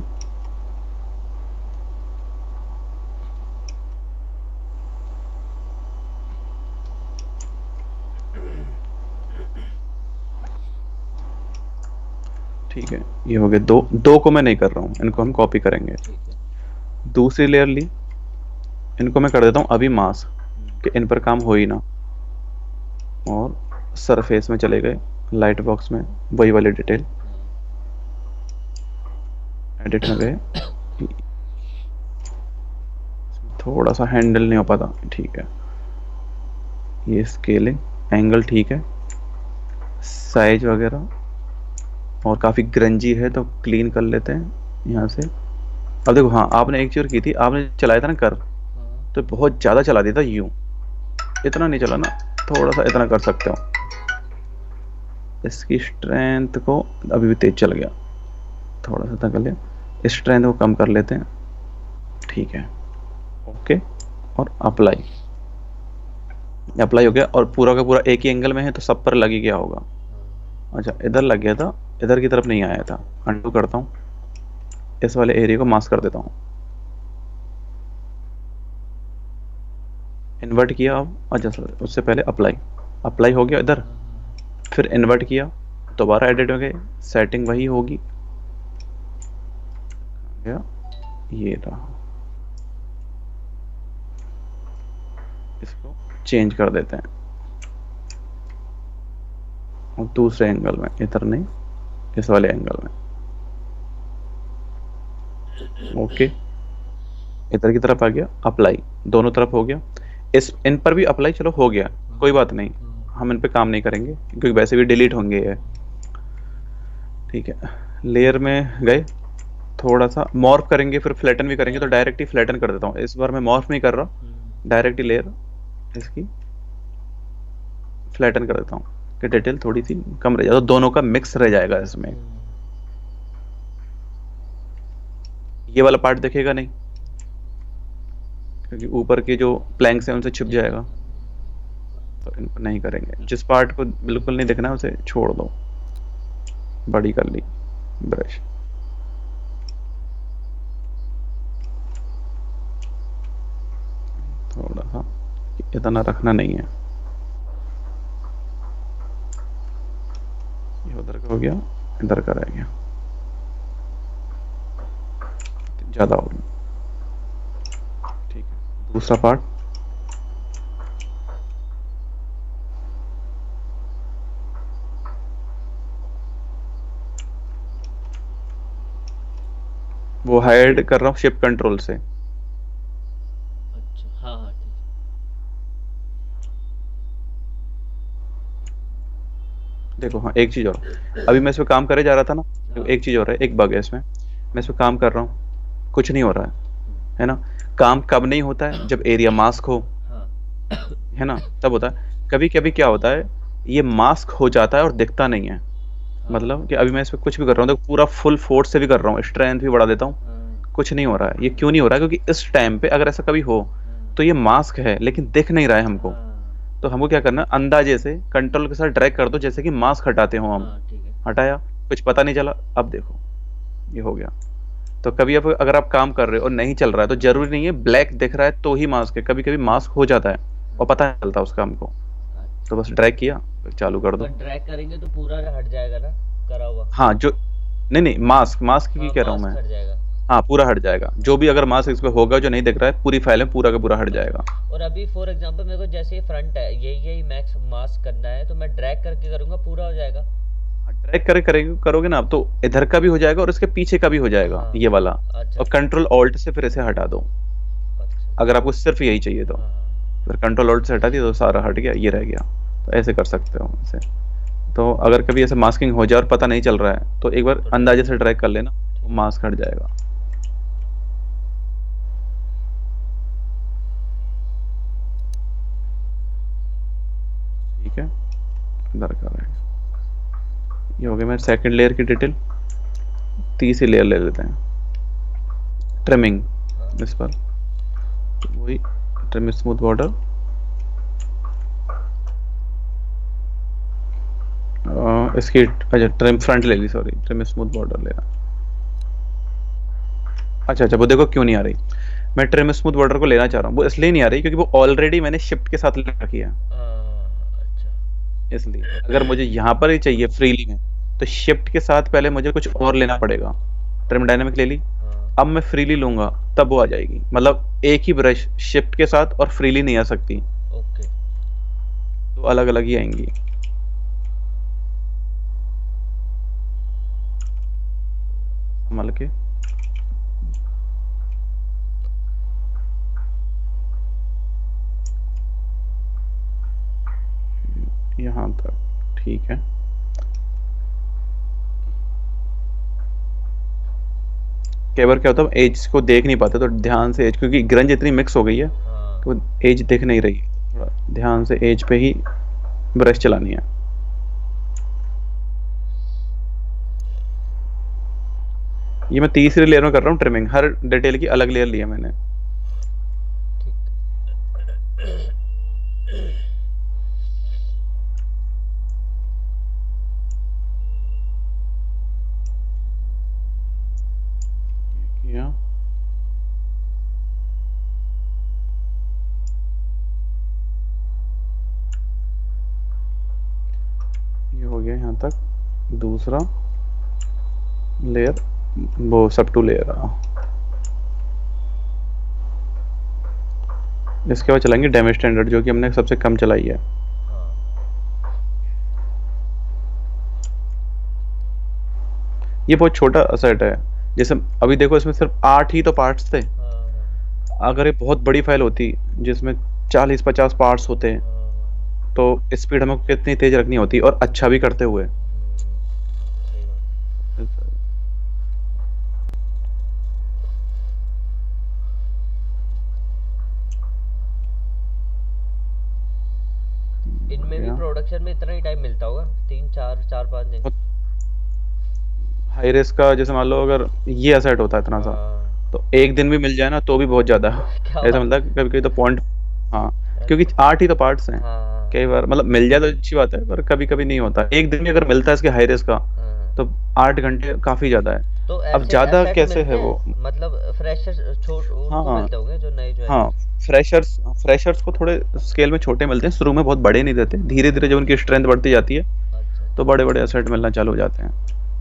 ठीक है। ये हो गए दो, दो को मैं नहीं कर रहा हूँ, इनको हम कॉपी करेंगे। ठीक है। दूसरी लेयर ली, इनको मैं कर देता हूँ अभी मास्क, कि इन पर काम हो ही ना। और सरफेस में चले गए, लाइट बॉक्स में वही वाली डिटेल, एडिट में गए, थोड़ा सा हैंडल नहीं हो पाता, ठीक है। ये स्केलिंग, एंगल ठीक है, साइज वगैरह, और काफ़ी ग्रंजी है तो क्लीन कर लेते हैं यहाँ से। अब देखो, हाँ आपने एक चीज़ की थी, आपने चलाया था ना कर, तो बहुत ज़्यादा चला दिया था यूँ, इतना नहीं चलाना, थोड़ा सा इतना कर सकते हो। इसकी स्ट्रेंथ को, अभी भी तेज चल गया, थोड़ा सा कर लिया, स्ट्रेंथ को कम कर लेते हैं, ठीक है, ओके। और अप्लाई, अप्लाई हो गया, और पूरा का पूरा एक ही एंगल में है तो सब पर लग ही गया होगा। अच्छा, इधर लग गया था, इधर की तरफ नहीं आया था, अंडू करता हूँ, इस वाले एरिया को मास्क कर देता हूँ, इन्वर्ट किया। अब अच्छा सर, उससे पहले अप्लाई, अप्लाई हो गया इधर, फिर इन्वर्ट किया, दोबारा एडिट हो गए, सेटिंग वही होगी, गया ये रहा, इसको चेंज कर देते हैं, और दूसरे एंगल में, इधर नहीं, इस वाले एंगल में, ओके। इधर की तरफ आ गया, अप्लाई, दोनों तरफ हो गया, इस इन पर भी अप्लाई, चलो हो गया, कोई बात नहीं, हम इन पे काम नहीं करेंगे क्योंकि वैसे भी डिलीट होंगे ये, ठीक है। लेयर में गए, थोड़ा सा मॉर्फ करेंगे, फिर फ्लैटन भी करेंगे, तो डायरेक्ट ही फ्लैटन कर देता हूँ, इस बार मैं मॉर्फ नहीं कर रहा, डायरेक्ट ही लेयर इसकी फ्लैटन कर देता हूँ कि डिटेल थोड़ी सी कम रह जाए, तो दोनों का मिक्स रह जाएगा इसमें, ये वाला पार्ट दिखेगा नहीं क्योंकि ऊपर के जो प्लैंक्स हैं उनसे छिप जाएगा, तो इनको नहीं करेंगे। जिस पार्ट को बिल्कुल नहीं दिखना है उसे छोड़ दो, बड़ी कर ली ब्रश, थोड़ा सा, इतना रखना नहीं है, ये उधर का हो गया, इधर का रह गया, ज्यादा हो गया, ठीक है। दूसरा पार्ट, वो हाइड कर रहा हूँ शिफ्ट कंट्रोल से, अच्छा, हाँ हाँ ठीक देखो। हाँ एक चीज और, अभी मैं इस पे काम करे जा रहा था ना, है। एक चीज और है, एक बग है इसमें, मैं इस पे काम कर रहा हूँ, कुछ नहीं हो रहा है ना। काम कब नहीं होता है, जब एरिया मास्क हो, हाँ है ना, तब होता है। कभी कभी क्या होता है, ये मास्क हो जाता है और दिखता नहीं है, मतलब कि अभी मैं इस पे कुछ भी कर रहा हूँ, तो पूरा फुल फोर्स से भी कर रहा हूँ, स्ट्रेंथ भी बढ़ा देता हूँ, कुछ नहीं हो रहा है। ये क्यों नहीं हो रहा है, क्योंकि इस टाइम पे अगर ऐसा कभी हो तो ये मास्क है लेकिन दिख नहीं रहा है हमको, तो हमको क्या करना है, अंदाजे से कंट्रोल के साथ ड्रैग कर दो, जैसे कि मास्क हटाते हो हम, ठीक है। हटाया, कुछ पता नहीं चला, अब देखो ये हो गया। तो कभी अब अगर आप काम कर रहे हो और नहीं चल रहा है, तो जरूरी नहीं है ब्लैक दिख रहा है तो ही मास्क है, कभी कभी मास्क हो जाता है और पता नहीं चलता उसका हमको, तो बस ड्रैग किया, फिर चालू कर दो। अगर ड्रैग करेंगे तो पूरा हट जाएगा ना, करा हुआ। हाँ जो, नहीं नहीं, मास्क मास्क की हाँ, कह रहा हूँ मास्क मैं, हट जाएगा। हाँ पूरा हट जाएगा, जो भी अगर मास्क इस पे होगा जो नहीं दिख रहा है, पूरी फाइल में पूरा का पूरा हट जाएगा। और अभी फॉर एग्जांपल मेरे को जैसे ये फ्रंट है, यही मैक्स मास्क करना है, तो मैं ड्रैग करके करूंगा, पूरा हो जाएगा। ड्रैग करेंगे करोगे ना आप, तो इधर का भी हो जाएगा और इसके पीछे का भी हो जाएगा, हाँ, ये वाला। अच्छा और कंट्रोल ऑल्ट से फिर इसे हटा दो, अच्छा। अगर आपको सिर्फ यही चाहिए तो, हाँ फिर कंट्रोल ऑल्ट से हटा दिया तो सारा हट गया, ये रह गया। तो ऐसे कर सकते हो इसे। तो अगर कभी ऐसे मास्किंग हो जाए और पता नहीं चल रहा है, तो एक बार अंदाजे से ड्रैग कर लेना, मास्क हट जाएगा। ठीक है, इधर का रहेगा। ये हो गया मेरे सेकंड लेयर की डिटेल। तीसरी लेयर ले लेते हैं, ट्रिमिंग, इस पर वही ट्रिम स्मूथ बॉर्डर, इसकी अच्छा ट्रिम फ्रंट ले ली, सॉरी ट्रिम स्मूथ बॉर्डर लेना। अच्छा वो देखो क्यों नहीं आ रही। मैं ट्रिम स्मूथ बॉर्डर को लेना चाह रहा हूँ, वो इसलिए नहीं आ रही क्योंकि वो ऑलरेडी मैंने शिफ्ट के साथ ले रखी है, अच्छा। इसलिए। अगर मुझे यहाँ पर ही चाहिए फ्रीली में तो शिफ्ट के साथ पहले मुझे कुछ और लेना पड़ेगा। ट्रिम डायनेमिक ले ली, हाँ। अब मैं फ्रीली लूंगा तब वो आ जाएगी। मतलब एक ही ब्रश शिफ्ट के साथ और फ्रीली नहीं आ सकती, ओके। तो अलग अलग ही आएंगी। संभल के, यहाँ तक ठीक है। कई बार क्या होता है एज को देख नहीं पाते, तो ध्यान से एज, क्योंकि ग्रंज इतनी मिक्स हो गई है हाँ। कि वो एज दिख नहीं रही, थोड़ा ध्यान से एज पे ही ब्रश चलानी है। ये मैं तीसरी लेयर में कर रहा हूँ ट्रिमिंग, हर डिटेल की अलग लेयर ली है मैंने। किया, ये हो गया यहाँ तक। दूसरा लेयर, वो सब टू लेयर। इसके बाद चलाएंगे डैमेज स्टैंडर्ड, जो कि हमने सबसे कम चलाई है। हाँ। ये बहुत छोटा सेट है, जैसे अभी देखो इसमें सिर्फ 8 ही तो पार्ट्स थे। हाँ। अगर ये बहुत बड़ी फाइल होती जिसमें 40-50 पार्ट्स होते हैं हाँ। तो स्पीड हमें कितनी तेज रखनी होती, और अच्छा भी करते हुए। सही बात। इनमें भी प्रोडक्शन में इतना ही टाइम मिलता होगा, 3-4-5 दिन। हाई रेस का जैसे मान लो अगर ये असेट होता है इतना सा, हाँ। तो एक दिन भी मिल जाए ना तो भी बहुत ज्यादा क्या ऐसा बात। मतलब कभी कभी तो पॉइंट। हाँ, क्योंकि 8 ही तो पार्ट्स हैं। हाँ। कई बार मतलब मिल जाए तो अच्छी बात है, पर कभी कभी नहीं होता। एक दिन भी अगर मिलता है इसके हाई रेस का हाँ। तो 8 घंटे काफी ज्यादा है। तो अब ऐसे ज्यादा एसेट कैसे मिलते है वो। हैं, मतलब फ्रेशर छोट उनको हाँ मिलते होंगे जो नए जो हाँ, फ्रेशर्स को थोड़े स्केल में छोटे मिलते हैं, शुरू में बहुत बड़े नहीं देते, धीरे धीरे जब उनकी स्ट्रेंथ बढ़ती जाती है अच्छा। तो बड़े बड़े एसेट मिलना चालू हो जाते हैं।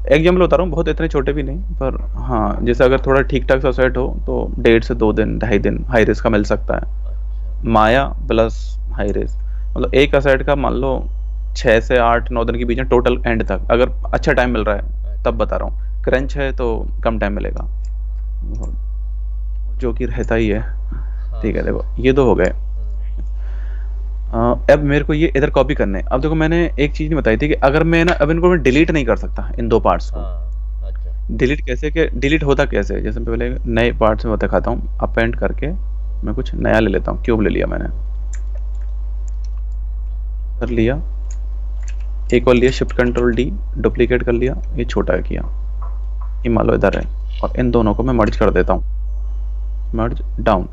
एग्जाम्पल बता रहा हूँ, बहुत इतने छोटे भी नहीं, पर हाँ जैसे अगर थोड़ा ठीक ठाक सा सेट हो तो 1.5 से 2 दिन 2.5 दिन हाई रेस का मिल सकता है। अच्छा। माया प्लस हाई रेस, मतलब एक असेट का मान लो 6 से 8-9 दिन के बीच में टोटल एंड तक, अगर अच्छा टाइम मिल रहा है तब बता रहा हूँ। क्रंच है तो कम टाइम मिलेगा, जो कि रहता ही है। ठीक है, देखो ये दो हो गए। अब मेरे को ये इधर कॉपी करने हैं। अब देखो मैंने एक चीज नहीं बताई थी कि अगर मैं ना, अब इनको मैं डिलीट नहीं कर सकता इन दो पार्ट्स को। हाँ। अच्छा। डिलीट कैसे, कि डिलीट होता कैसे, जैसे पहले नए पार्ट्स में दिखाता हूँ। अपेंड करके मैं कुछ नया ले लेता हूँ, क्यूब ले लिया मैंने, कर लिया। एक और लिया शिफ्ट कंट्रोल डी, डुप्लीकेट कर लिया, ये छोटा है किया, ये मान लो इधर है, और इन दोनों को मैं मर्ज कर देता हूँ, मर्ज डाउन।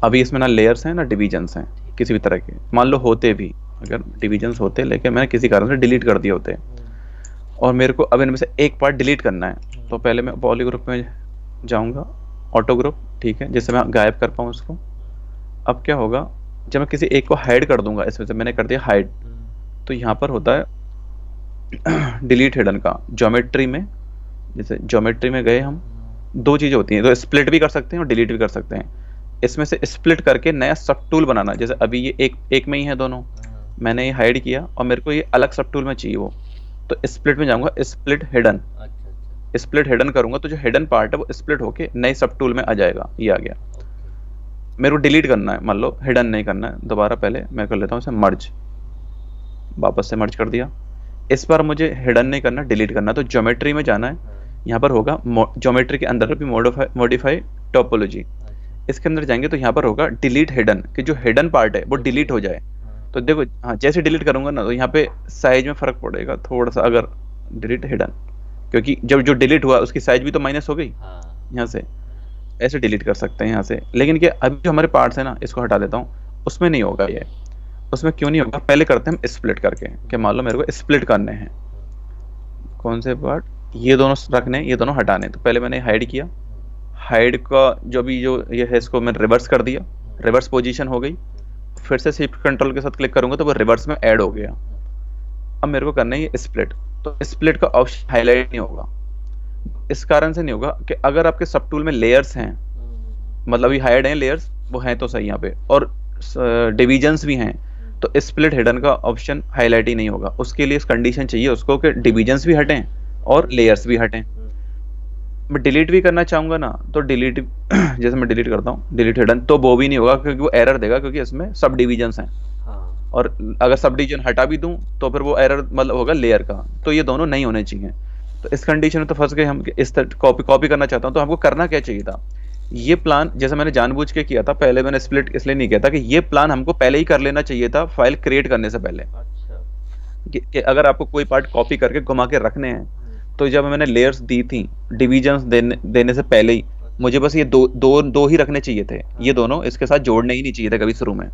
अभी इसमें ना लेयर्स हैं ना डिविजन्स हैं किसी भी तरह के, मान लो होते भी, अगर डिविजन्स होते लेकिन मैंने किसी कारण से डिलीट कर दिए होते, और मेरे को अब इनमें से एक पार्ट डिलीट करना है, तो पहले मैं पॉली ग्रुप में जाऊंगा, ऑटो ग्रुप, ठीक है, जिससे मैं गायब कर पाऊँ उसको। अब क्या होगा, जब मैं किसी एक को हाइड कर दूंगा, इसमें से मैंने कर दिया हाइड, तो यहाँ पर होता है डिलीट हिडन का। ज्योमेट्री में, जैसे ज्योमेट्री में गए हम, दो चीज़ें होती हैं, तो स्प्लिट भी कर सकते हैं और डिलीट भी कर सकते हैं। इसमें से स्प्लिट करके नया सब टूल बनाना, जैसे अभी ये एक में ही है दोनों, मैंने ये हाइड किया और मेरे को ये अलग सब टूल में चाहिए वो, तो स्प्लिट में जाऊंगा, स्प्लिट हिडन, अच्छा। स्प्लिट हिडन करूंगा तो जो हिडन पार्ट है वो स्प्लिट होके नए सब टूल में आ जाएगा। ये आ गया। मेरे को डिलीट करना है, मान लो हिडन नहीं करना है दोबारा, पहले मैं कर लेता हूँ इसे मर्ज, वापस से मर्ज कर दिया। इस बार मुझे हिडन नहीं करना, डिलीट करना, तो ज्योमेट्री में जाना है, यहाँ पर होगा ज्योमेट्री के अंदर भी मॉडिफाई टोपोलॉजी, इसके अंदर जाएंगे तो यहाँ पर होगा डिलीट हिडन, कि जो हिडन पार्ट है वो डिलीट हो जाए। तो देखो हाँ, जैसे डिलीट करूंगा ना तो यहाँ पे साइज में फर्क पड़ेगा थोड़ा सा, अगर डिलीट हिडन, क्योंकि जब जो डिलीट हुआ उसकी साइज भी तो माइनस हो गई यहाँ से, ऐसे डिलीट कर सकते हैं यहाँ से। लेकिन क्या अभी जो हमारे पार्ट्स है ना, इसको हटा देता हूँ, उसमें नहीं होगा ये। उसमें क्यों नहीं होगा, पहले करते हैं हम स्प्लिट करके, कि मान लो मेरे को स्प्लिट करने हैं, कौन से पार्ट, ये दोनों रखने, ये दोनों हटाने। तो पहले मैंने हाइड किया, हाइड का जो ये है इसको मैंने रिवर्स कर दिया, रिवर्स पोजीशन हो गई। फिर से शिफ्ट कंट्रोल के साथ क्लिक करूंगा तो वो रिवर्स में ऐड हो गया। अब मेरे को करना है ये स्प्लिट, तो स्प्लिट का ऑप्शन हाईलाइट नहीं होगा। इस कारण से नहीं होगा कि अगर आपके सब टूल में लेयर्स हैं, मतलब ये हाइड हैं लेयर्स, वो हैं तो सही यहाँ पे, और डिविजन्स भी हैं, तो स्प्लिट हिडन का ऑप्शन हाईलाइट ही नहीं होगा। उसके लिए कंडीशन चाहिए उसको कि डिविजन्स भी हटें और लेयर्स भी हटें। मैं डिलीट भी करना चाहूंगा ना, तो डिलीट जैसे मैं डिलीट करता हूँ डिलीट हिडन, तो वो भी नहीं होगा क्योंकि वो एरर देगा, क्योंकि इसमें सब डिविजन्स हैं। हाँ। और अगर सब डिवीजन हटा भी दूं तो फिर वो एरर मतलब होगा लेयर का, तो ये दोनों नहीं होने चाहिए। तो इस कंडीशन में तो फंस गए हम कि इस तरह कॉपी करना चाहता हूँ। तो हमको करना क्या चाहिए था, ये प्लान जैसे मैंने जानबूझ के किया था, पहले मैंने स्प्लिट इसलिए नहीं किया था कि ये प्लान हमको पहले ही कर लेना चाहिए था फाइल क्रिएट करने से पहले। अच्छा। कि अगर आपको कोई पार्ट कॉपी करके घुमा के रखने हैं, तो जब मैंने लेयर्स दी थी डिविजन्स देने से पहले ही, मुझे बस ये दो ही रखने चाहिए थे, ये दोनों इसके साथ जोड़ने ही नहीं चाहिए थे कभी शुरू में।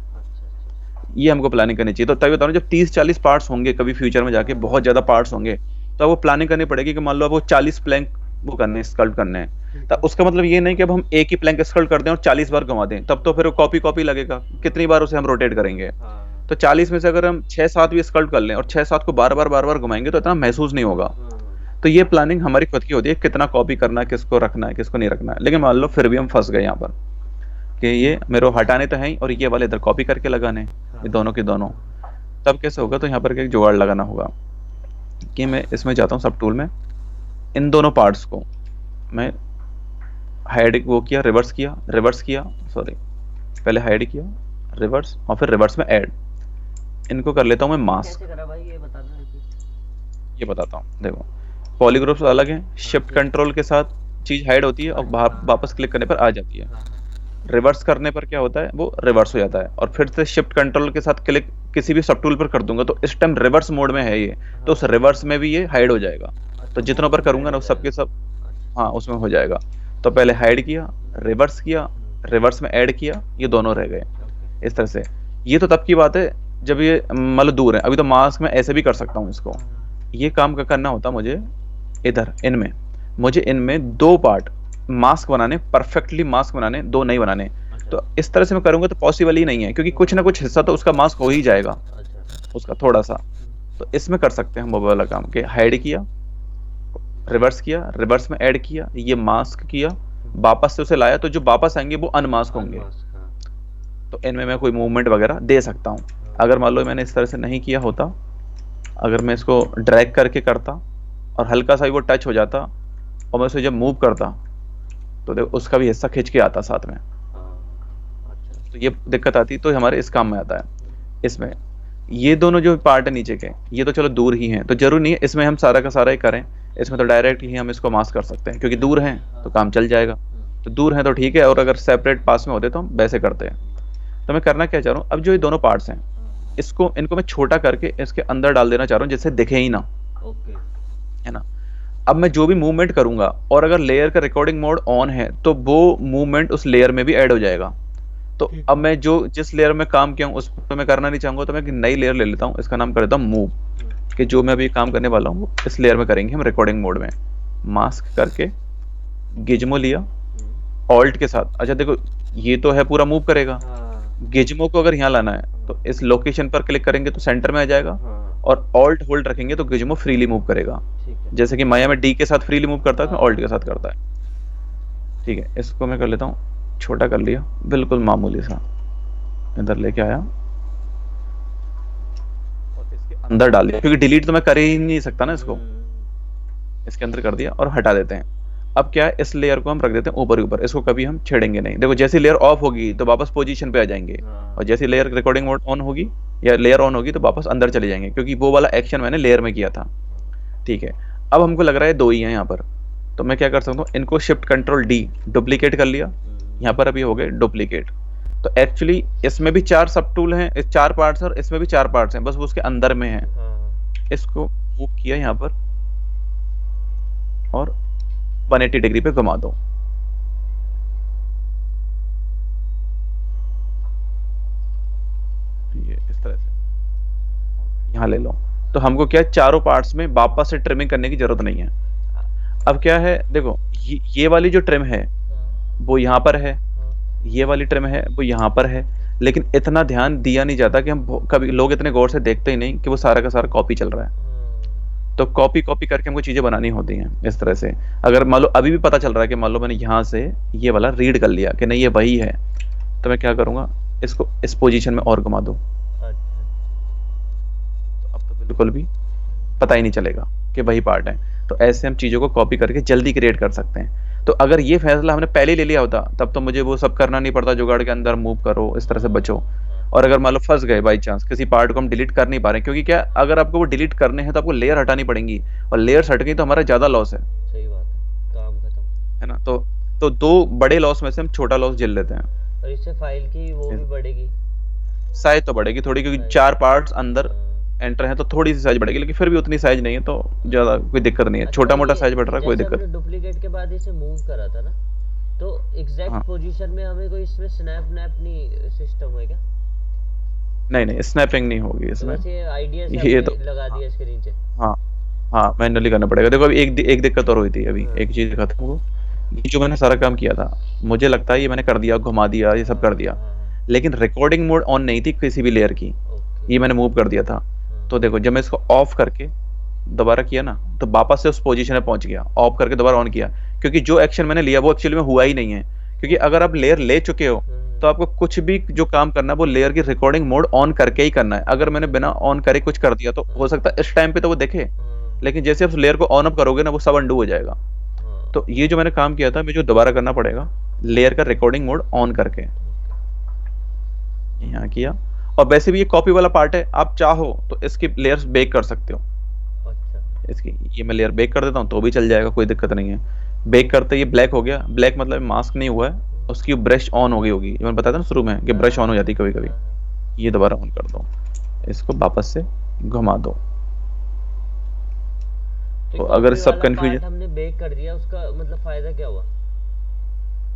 ये हमको प्लानिंग करनी चाहिए। तो तभी बता रहा हूँ, जब 30-40 पार्ट्स होंगे कभी फ्यूचर में जाके, बहुत ज्यादा पार्ट्स होंगे, तो वो प्लानिंग करनी पड़ेगी कि मान लो वो 40 प्लैंक वो करने हैं, स्कल्प्ट करने हैं। तो उसका मतलब ये नहीं कि अब हम एक ही प्लैंक स्कल्प्ट कर दें और 40 बार घुमा दें, तब तो फिर वो कॉपी लगेगा, कितनी बार उसे हम रोटेट करेंगे। तो 40 में से अगर हम 6-7 भी स्कल्प्ट कर लें और 6-7 को बार बार घुमाएंगे तो इतना महसूस नहीं होगा। तो ये प्लानिंग हमारी खुद की होती है, कितना कॉपी करना है, किसको रखना है, किसको नहीं रखना है। लेकिन मान लो फिर भी हम फंस गए यहाँ पर कि ये मेरे को हटाने तो है ही, और ये वाले इधर कॉपी करके लगाने, ये दोनों के दोनों। तब कैसे होगा, तो यहाँ पर एक जुगाड़ लगाना होगा कि मैं इसमें जाता हूँ सब टूल में, इन दोनों पार्ट्स को मैं हाइड वो किया, रिवर्स किया, सॉरी पहले हाइड किया, रिवर्स, और फिर रिवर्स में ऐड। इनको कर लेता हूँ मैं मास्क। कैसे करा भाई, ये बताना रिपीट। ये बताता हूँ, देखो पॉलीग्रुप्स अलग है, शिफ्ट कंट्रोल के साथ चीज हाइड होती है और वापस क्लिक करने पर आ जाती है। रिवर्स करने पर क्या होता है, वो रिवर्स हो जाता है, और फिर से शिफ्ट कंट्रोल के साथ क्लिक किसी भी सब टूल पर कर दूंगा तो इस टाइम रिवर्स मोड में है ये, तो उस रिवर्स में भी ये हाइड हो जाएगा। तो जितनों पर करूंगा ना सबके सब, हाँ उसमें हो जाएगा। तो पहले हाइड किया, रिवर्स में ऐड किया, ये दोनों रह गए इस तरह से। ये तो तब की बात है जब ये मतलब दूर है, अभी तो मास्क में ऐसे भी कर सकता हूँ इसको। ये काम का करना होता मुझे इधर इनमें, मुझे इनमें 2 पार्ट मास्क बनाने, परफेक्टली मास्क बनाने, 2 नहीं बनाने। तो इस तरह से मैं करूंगा तो पॉसिबल ही नहीं है, क्योंकि कुछ ना कुछ हिस्सा तो उसका मास्क हो ही जाएगा उसका थोड़ा सा। तो इसमें कर सकते हैं हम वो वाला काम कि हाइड किया, रिवर्स में ऐड किया, ये मास्क किया, वापस से उसे लाया, तो जो वापस आएंगे वो अनमास्क होंगे। तो इनमें मैं कोई मूवमेंट वगैरह दे सकता हूँ। अगर मान लो मैंने इस तरह से नहीं किया होता, अगर मैं इसको ड्रैग करके करता और हल्का सा ही वो टच हो जाता और मैं उसे जब मूव करता, तो देखो उसका भी हिस्सा खींच के आता साथ में, तो ये दिक्कत आती। तो हमारे इस काम में आता है। इसमें ये दोनों जो पार्ट है नीचे के, ये तो चलो दूर ही हैं, तो जरूर नहीं है इसमें हम सारा का सारा ही करें। इसमें तो डायरेक्ट ही हम इसको मास्क कर सकते हैं, क्योंकि दूर हैं तो काम चल जाएगा। तो दूर हैं तो ठीक है, और अगर सेपरेट पास में होते तो हम वैसे करते हैं। तो मैं करना क्या चाह रहा हूँ, अब जो ये दोनों पार्ट्स हैं इनको मैं छोटा करके इसके अंदर डाल देना चाह रहा हूँ, जिससे दिखे ही ना, है ना। अब मैं जो भी मूवमेंट करूंगा, और अगर लेयर का रिकॉर्डिंग मोड ऑन है तो वो मूवमेंट उस लेयर में भी ऐड हो जाएगा। तो अब मैं जिस लेयर में काम किया हूँ उस पर मैं करना नहीं चाहूंगा, तो मैं एक नई लेयर ले लेता हूँ, इसका नाम कर देता हूँ मूव, कि जो मैं अभी काम करने वाला हूँ इस लेयर में करेंगे हम रिकॉर्डिंग मोड में। मास्क करके गिज्मो लिया ऑल्ट के साथ। अच्छा देखो ये तो है पूरा मूव करेगा, गिज्मो को अगर यहाँ लाना है तो इस लोकेशन पर क्लिक करेंगे तो सेंटर में आ जाएगा, और ऑल्ट होल्ड रखेंगे तो गिज्मो फ्रीली मूव करेगा। जैसे कि माया में डी के साथ फ्रीली मूव करता है, तो ऑल्ट के साथ करता है। ठीक है, इसको मैं कर लेता हूँ, छोटा कर लिया बिल्कुल मामूली सा, इधर लेके आया और इसके अंदर डाल दिया, क्योंकि डिलीट तो मैं कर ही नहीं सकता ना इसको, इसके अंदर कर दिया और हटा देते हैं। अब क्या है, इस लेयर को हम रख देते हैं ऊपर ऊपर, इसको कभी हम छेड़ेंगे नहीं। देखो जैसी लेयर ऑफ होगी तो वापस पोजीशन पे आ जाएंगे, और जैसी लेयर रिकॉर्डिंग मोड ऑन होगी या लेयर ऑन होगी तो वापस अंदर चले जाएंगे, क्योंकि वो वाला एक्शन मैंने लेयर में किया था। ठीक है, अब हमको लग रहा है 2 ही हैं यहाँ पर, तो मैं क्या कर सकता हूँ, इनको शिफ्ट कंट्रोल डी डुप्लीकेट कर लिया, यहाँ पर अभी हो गए डुप्लीकेट। तो एक्चुअली इसमें भी 4 सब टूल हैं, 4 पार्ट्स, और इसमें भी 4 पार्ट्स हैं, बस वो उसके अंदर में है। इसको मूव किया यहाँ पर और 180 डिग्री पे घुमा दो। ये इस तरह से यहाँ ले लो, तो हमको क्या है, चारों पार्ट्स में वापस से ट्रिमिंग करने की जरूरत नहीं है। अब क्या है, देखो ये वाली जो ट्रिम है वो यहाँ पर है, ये वाली ट्रिम है वो यहाँ पर है, लेकिन इतना ध्यान दिया नहीं जाता कि हम कभी लोग इतने गौर से देखते ही नहीं कि वो सारा का सारा कॉपी चल रहा है। तो कॉपी कॉपी करके हमको चीजें बनानी होती हैं इस तरह से। अगर मान लो अभी भी पता चल रहा है कि मान लो मैंने यहाँ से ये वाला रीड कर लिया कि नहीं ये वही है, तो मैं क्या करूँगा, इसको इस पोजीशन में और घुमा दूँ, तो अब तो बिल्कुल भी पता ही नहीं चलेगा कि वही पार्ट है। तो ऐसे हम चीज़ों को कॉपी करके जल्दी क्रिएट कर सकते हैं। तो अगर ये फैसला हमने पहले ले लिया होता तब तो मुझे वो सब करना नहीं पड़ता, जुगाड़ के अंदर मूव करो, इस तरह से बचो। और अगर मान लो फंस गए बाई चांस किसी पार्ट को हम डिलीट कर नहीं पा रहे, क्योंकि क्या अगर आपको वो डिलीट करने हैं तो आपको लेयर हटानी पड़ेंगी, और लेयर्स हट गई तो हमारा ज़्यादा लॉस है। सही बात है, काम खत्म है ना। तो दो बड़े लॉस में से हम छोटा लॉस झेल लेते हैं। और इससे फाइल की वो भी बढ़ेगी, साइज तो बढ़ेगी थोड़ी, क्योंकि चार पार्ट्स अंदर एंटर हैं तो थोड़ी सी साइज बढ़ेगी, लेकिन फिर भी उतनी साइज नहीं है तो ज़्यादा कोई दिक्कत नहीं है। छोटा मोटा साइज बढ़ रहा है, कोई दिक्कत नहीं। डुप्लीकेट के बाद इसे मूव करा था ना, तो एग्जैक्ट पोजीशन में हमें कोई इसमें स्नैप नैप नहीं सिस्टम है क्या? नहीं स्नैपिंग नहीं होगी इसमें। आइडिया ये तो लगा दिया इसके नीचे। हाँ हाँ, मैनुअली करना पड़ेगा। देखो अभी एक दिक्कत और हुई थी, अभी एक चीज खत्म हो, ये जो मैंने सारा काम किया था मुझे लगता है ये मैंने कर दिया, घुमा दिया, ये सब कर दिया, लेकिन रिकॉर्डिंग मोड ऑन नहीं थी किसी भी लेयर की, ये मैंने मूव कर दिया था। तो देखो जब मैं इसको ऑफ करके दोबारा किया ना तो वापस से उस पोजीशन में पहुंच गया, ऑफ करके दोबारा ऑन किया, क्योंकि जो एक्शन मैंने लिया वो एक्चुअली में हुआ ही नहीं है। क्योंकि अगर आप लेयर ले चुके हो तो आपको कुछ भी जो काम करना है वो लेयर की रिकॉर्डिंग मोड ऑन करके ही करना है। अगर मैंने बिना ऑन करे कुछ कर दिया तो हो सकता है इस टाइम पे तो वो देखे, लेकिन जैसे आप लेयर को ऑन अप करोगे ना वो सब अंडू हो जाएगा। तो ये जो मैंने काम किया था मुझे दोबारा करना पड़ेगा, लेयर का रिकॉर्डिंग मोड ऑन करके यहाँ किया। और वैसे भी ये कॉपी वाला पार्ट है, आप चाहो तो इसकी लेयर्स बेक कर सकते हो। इसकी ये मैं लेयर बेक कर देता हूँ तो भी चल जाएगा, कोई दिक्कत नहीं है। बेक करते ये ब्लैक हो गया, ब्लैक मतलब मास्क नहीं हुआ है, उसकी ब्रश ऑन हो गई होगी, मैंने बताया था ना शुरू में कि ब्रश ऑन हो जाती है कभी कभी। ये दोबारा ऑन कर दो, इसको वापस से घुमा दो। तो अगर सब कंफ्यूजन हमने बेक कर दिया, उसका मतलब फायदा क्या हुआ?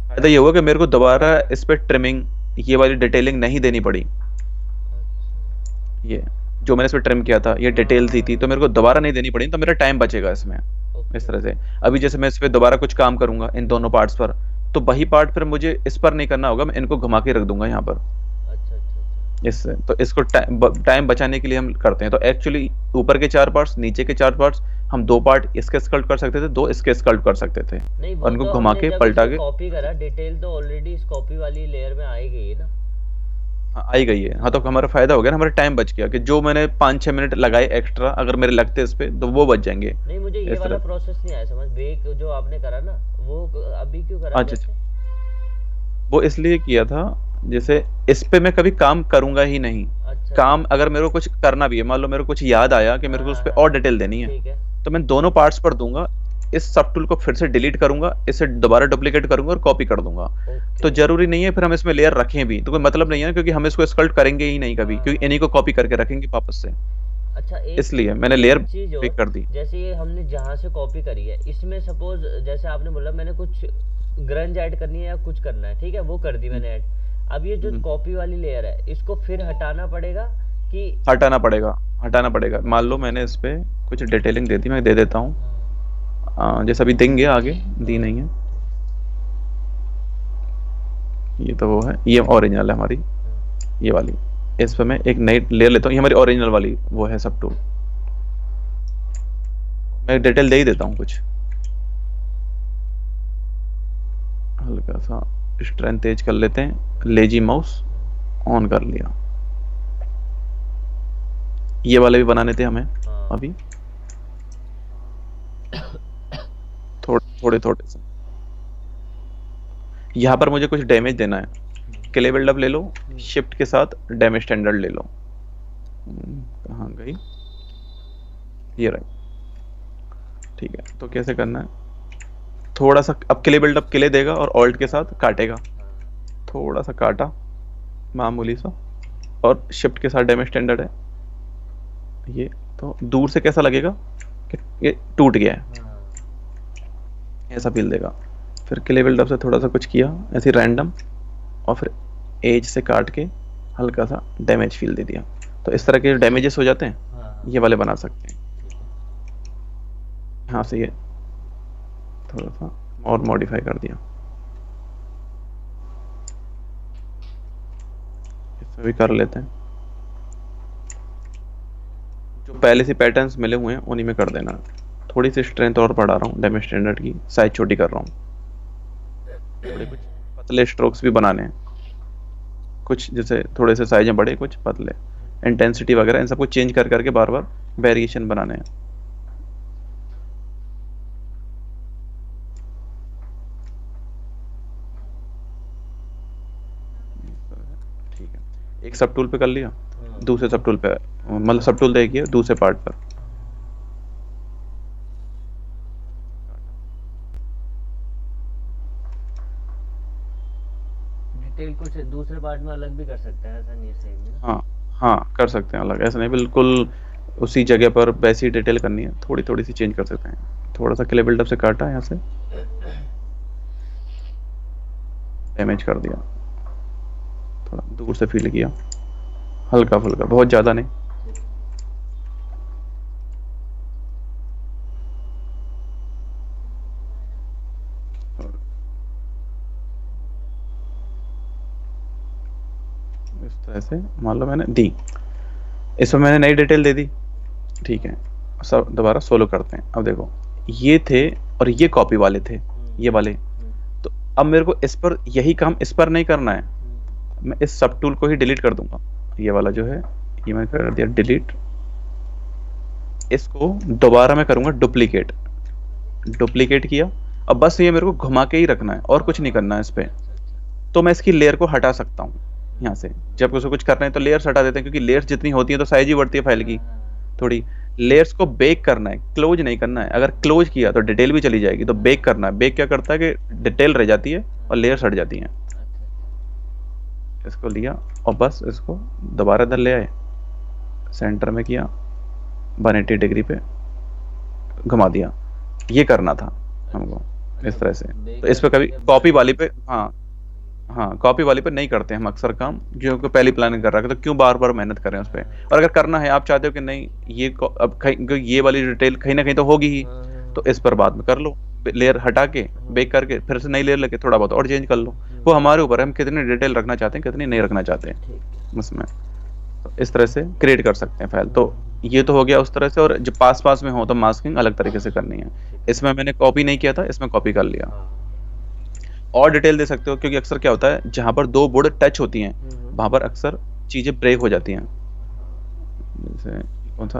फायदा ये हुआ कि मेरे को दोबारा इस पे ट्रिमिंग ये वाली डिटेलिंग नहीं देनी पड़ी। ये जो मैंने इसमें ट्रिम किया था ये डिटेल थी तो मेरे को दोबारा नहीं देनी पड़ी, तो मेरा टाइम बचेगा इसमें। इस तरह से अभी जैसे मैं इस पे दोबारा कुछ काम करूंगा इन दोनों पार्ट्स पर, तो वही पार्ट फिर मुझे इस पर नहीं करना होगा, मैं इनको घुमा के रख दूंगा यहाँ पर। इससे तो इसको टाइम बचाने के लिए हम करते हैं। तो एक्चुअली ऊपर के 4 पार्ट्स, नीचे के 4 पार्ट्स, हम 2 पार्ट इसके स्कल्प्ट कर सकते थे, 2 इसके स्कल्प्ट कर सकते थे, और उनको घुमा के पलटा के कॉपी करा। डिटेल तो ऑलरेडी इस कॉपी वाली लेयर में आई गई है ना। आई गई है। हाँ, तो हमारा फायदा हो गया ना, हमारा टाइम बच गया कि जो मैंने 5-6 मिनट लगाए एक्स्ट्रा अगर मेरे लगते इस पे तो वो बच जाएंगे। नहीं, मुझे ये वाला प्रोसेस नहीं आया समझ। बेक जो आपने करा ना वो अभी क्यों करा? अच्छा, वो इसलिए किया था जैसे इस पे मैं कभी काम करूंगा ही नहीं। काम अगर मेरे को कुछ करना भी है, मान लो मेरे को कुछ याद आया कि मेरे को उस पे और डिटेल देनी है, तो मैं दोनों पार्ट्स पर दूंगा, इस सब टूल को फिर से डिलीट करूंगा, इसे दोबारा डुप्लीकेट करूंगा और कॉपी कर दूंगा। तो जरूरी नहीं है फिर हम इसमें लेयर रखें भी, तो कोई मतलब नहीं है, क्योंकि हम इसको स्कल्प्ट करेंगे ही नहीं कभी, क्योंकि इन्हीं को कॉपी करके रखेंगे वापस से। अच्छा, इसलिए मैंने लेयर पिक कर दी। जैसे ये हमने जहाँ से कॉपी करी है, इसमें सपोज जैसे आपने बोला मैंने कुछ ग्रंज ऐड करनी है या कुछ करना है, ठीक है, वो कर दी मैंने ऐड। अब ये जो कॉपी वाली लेयर है इसको फिर हटाना पड़ेगा कि हटाना पड़ेगा। मान लो मैंने इस पे कुछ डिटेलिंग दे दी, मैं दे देता हूँ, जैसा अभी देंगे आगे, दी नहीं है। ये तो वो है, ये ओरिजिनल है हमारी ये वाली। इस पे मैं एक नई लेयर लेता हूँ, ये हमारी ओरिजिनल वाली वो है सब टूल। मैं डिटेल दे ही देता हूँ कुछ, हल्का सा स्ट्रेंथ तेज कर लेते हैं, लेजी माउस ऑन कर लिया। ये वाले भी बनाने थे हमें अभी, थोड़े से। यहाँ पर मुझे कुछ डैमेज देना है, क्ले बिल्डअप ले लो, शिफ्ट के साथ डैमेज स्टैंडर्ड ले लो। कहाँ गई, ये रही। ठीक है, तो कैसे करना है, थोड़ा सा अब क्ले बिल्डअप क्ले देगा और ऑल्ट के साथ काटेगा, थोड़ा सा काटा मामूली सा, और शिफ्ट के साथ डैमेज स्टैंडर्ड है ये, तो दूर से कैसा लगेगा कि ये टूट गया है, ऐसा फील देगा। फिर क्ले बिल्डअप से थोड़ा सा कुछ किया ऐसे रैंडम, और फिर एज से काट के हल्का सा डैमेज फील दे दिया। तो इस तरह के डैमेजेस हो जाते हैं ये वाले बना सकते हैं। यहाँ से ये थोड़ा सा और मॉडिफाई कर दिया, इसमें भी कर लेते हैं। जो पहले से पैटर्न्स मिले हुए हैं उन्हीं में कर देना। थोड़ी सी स्ट्रेंथ और बढ़ा रहा हूँ डैमेज स्टैंडर्ड की, साइज छोटी कर रहा हूँ। थोड़े कुछ पतले स्ट्रोक्स भी बनाने हैं, कुछ जैसे थोड़े से साइज बड़े, कुछ पतले, इंटेंसिटी वगैरह इन सबको चेंज कर करके बार बार वेरिएशन बनाने हैं। ठीक है, एक सब टूल पे कर लिया, दूसरे सब टूल पे मतलब सब टूल देखिए दूसरे पार्ट पर। डिटेल कुछ दूसरे पार्ट में अलग भी कर सकते हैं, ऐसा नहीं है सेम में। हाँ हाँ कर सकते हैं अलग, ऐसा नहीं बिल्कुल उसी जगह पर वैसी डिटेल करनी है, थोड़ी थोड़ी सी चेंज कर सकते हैं। थोड़ा सा क्ले बिल्डअप से काटा, यहाँ से डैमेज कर दिया, थोड़ा दूर से फील किया, हल्का फुल्का, बहुत ज़्यादा नहीं। इस तरह से मान लो मैंने दी, इसमें मैंने नई डिटेल दे दी। ठीक है, सब दोबारा सोलो करते हैं। अब देखो ये थे और ये कॉपी वाले थे, ये वाले। तो अब मेरे को इस पर यही काम इस पर नहीं करना है, मैं इस सब टूल को ही डिलीट कर दूंगा। ये वाला जो है ये मैंने कर दिया डिलीट, इसको दोबारा मैं करूंगा डुप्लीकेट। डुप्लीकेट किया, अब बस ये मेरे को घुमा के ही रखना है और कुछ नहीं करना है इस पे। तो मैं इसकी लेयर को हटा सकता हूँ यहाँ से, जब उसको कुछ करना है तो लेयर्स हटा देते हैं, क्योंकि लेयर्स जितनी होती है तो साइज ही बढ़ती है फाइल की थोड़ी। लेयर्स को बेक करना है, क्लोज नहीं करना है। अगर क्लोज किया तो डिटेल भी चली जाएगी, तो बेक करना है। बेक क्या करता है कि डिटेल रह जाती है और लेयर्स हट जाती हैं। इसको लिया और बस इसको दोबारा इधर ले आए, सेंटर में किया, 180 डिग्री पे घुमा दिया। ये करना था हमको इस तरह से। तो इस पे कभी कॉपी वाली पे, हाँ हाँ कॉपी वाली पे नहीं करते हम अक्सर काम, क्योंकि पहली प्लानिंग कर रहा है तो क्यों बार बार मेहनत करें उस पर। और अगर करना है, आप चाहते हो कि नहीं ये अब ये वाली डिटेल कहीं ना कहीं तो होगी ही, तो इस पर बाद में कर लो, लेयर हटा के बेक करके फिर से नई लेयर लेके थोड़ा बहुत और चेंज कर लो। वो हमारे ऊपर है, हम कितनी डिटेल रखना चाहते हैं कितनी नहीं रखना चाहते हैं उसमें। तो इस तरह से क्रिएट कर सकते हैं फाइल। तो ये तो हो गया उस तरह से। और जब पास पास में हो तो मास्किंग अलग तरीके से करनी है। इसमें मैंने कॉपी नहीं किया था, इसमें कॉपी कर लिया। और डिटेल दे सकते हो, क्योंकि अक्सर क्या होता है जहां पर दो बोर्ड टच होती हैं वहां पर अक्सर चीजें ब्रेक हो जाती हैं। जैसे कौन सा,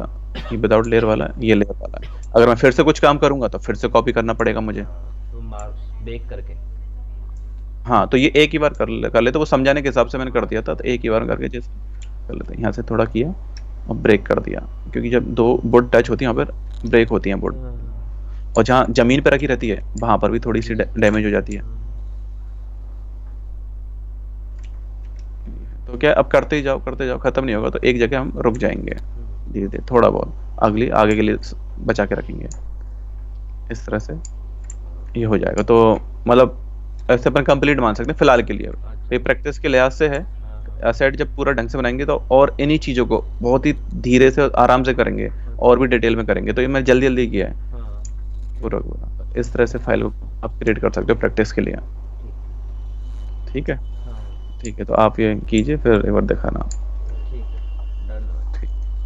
ये विदाउट लेयर वाला, ये लेयर वाला। अगर मैं फिर से कुछ काम करूंगा तो फिर से कॉपी करना पड़ेगा मुझे, तो मार्क्स बेक करके। हाँ तो ये एक ही बार कर ले तो वो समझाने के हिसाब से मैंने कर दिया था। तो एक ही बार करके जैसे कर लेते हैं, यहाँ से थोड़ा किया और ब्रेक कर दिया, क्योंकि जब दो बोर्ड टच होती है वहाँ पर ब्रेक होती हैं बोर्ड। और जहाँ जमीन पर रखी रहती है वहां पर भी थोड़ी सी डैमेज हो जाती है। तो क्या, अब करते जाओ खत्म नहीं होगा, तो एक जगह हम रुक जाएंगे धीरे धीरे, थोड़ा बहुत अगली आगे के लिए बचा के रखेंगे। इस तरह से ये हो जाएगा। तो मतलब ऐसे अपन कंप्लीट मान सकते हैं फिलहाल के लिए। ये प्रैक्टिस के लिहाज से है, सेट जब पूरा ढंग से बनाएंगे तो और इन्हीं चीज़ों को बहुत ही धीरे से आराम से करेंगे और भी डिटेल में करेंगे। तो ये मैंने जल्दी जल्दी किया है पूरा पूरा। इस तरह से फाइल को आप क्रिएट कर सकते हो प्रैक्टिस के लिए। ठीक है, ठीक है, तो आप ये कीजिए फिर एक बार दिखाना। ठीक है, डन। ठीक।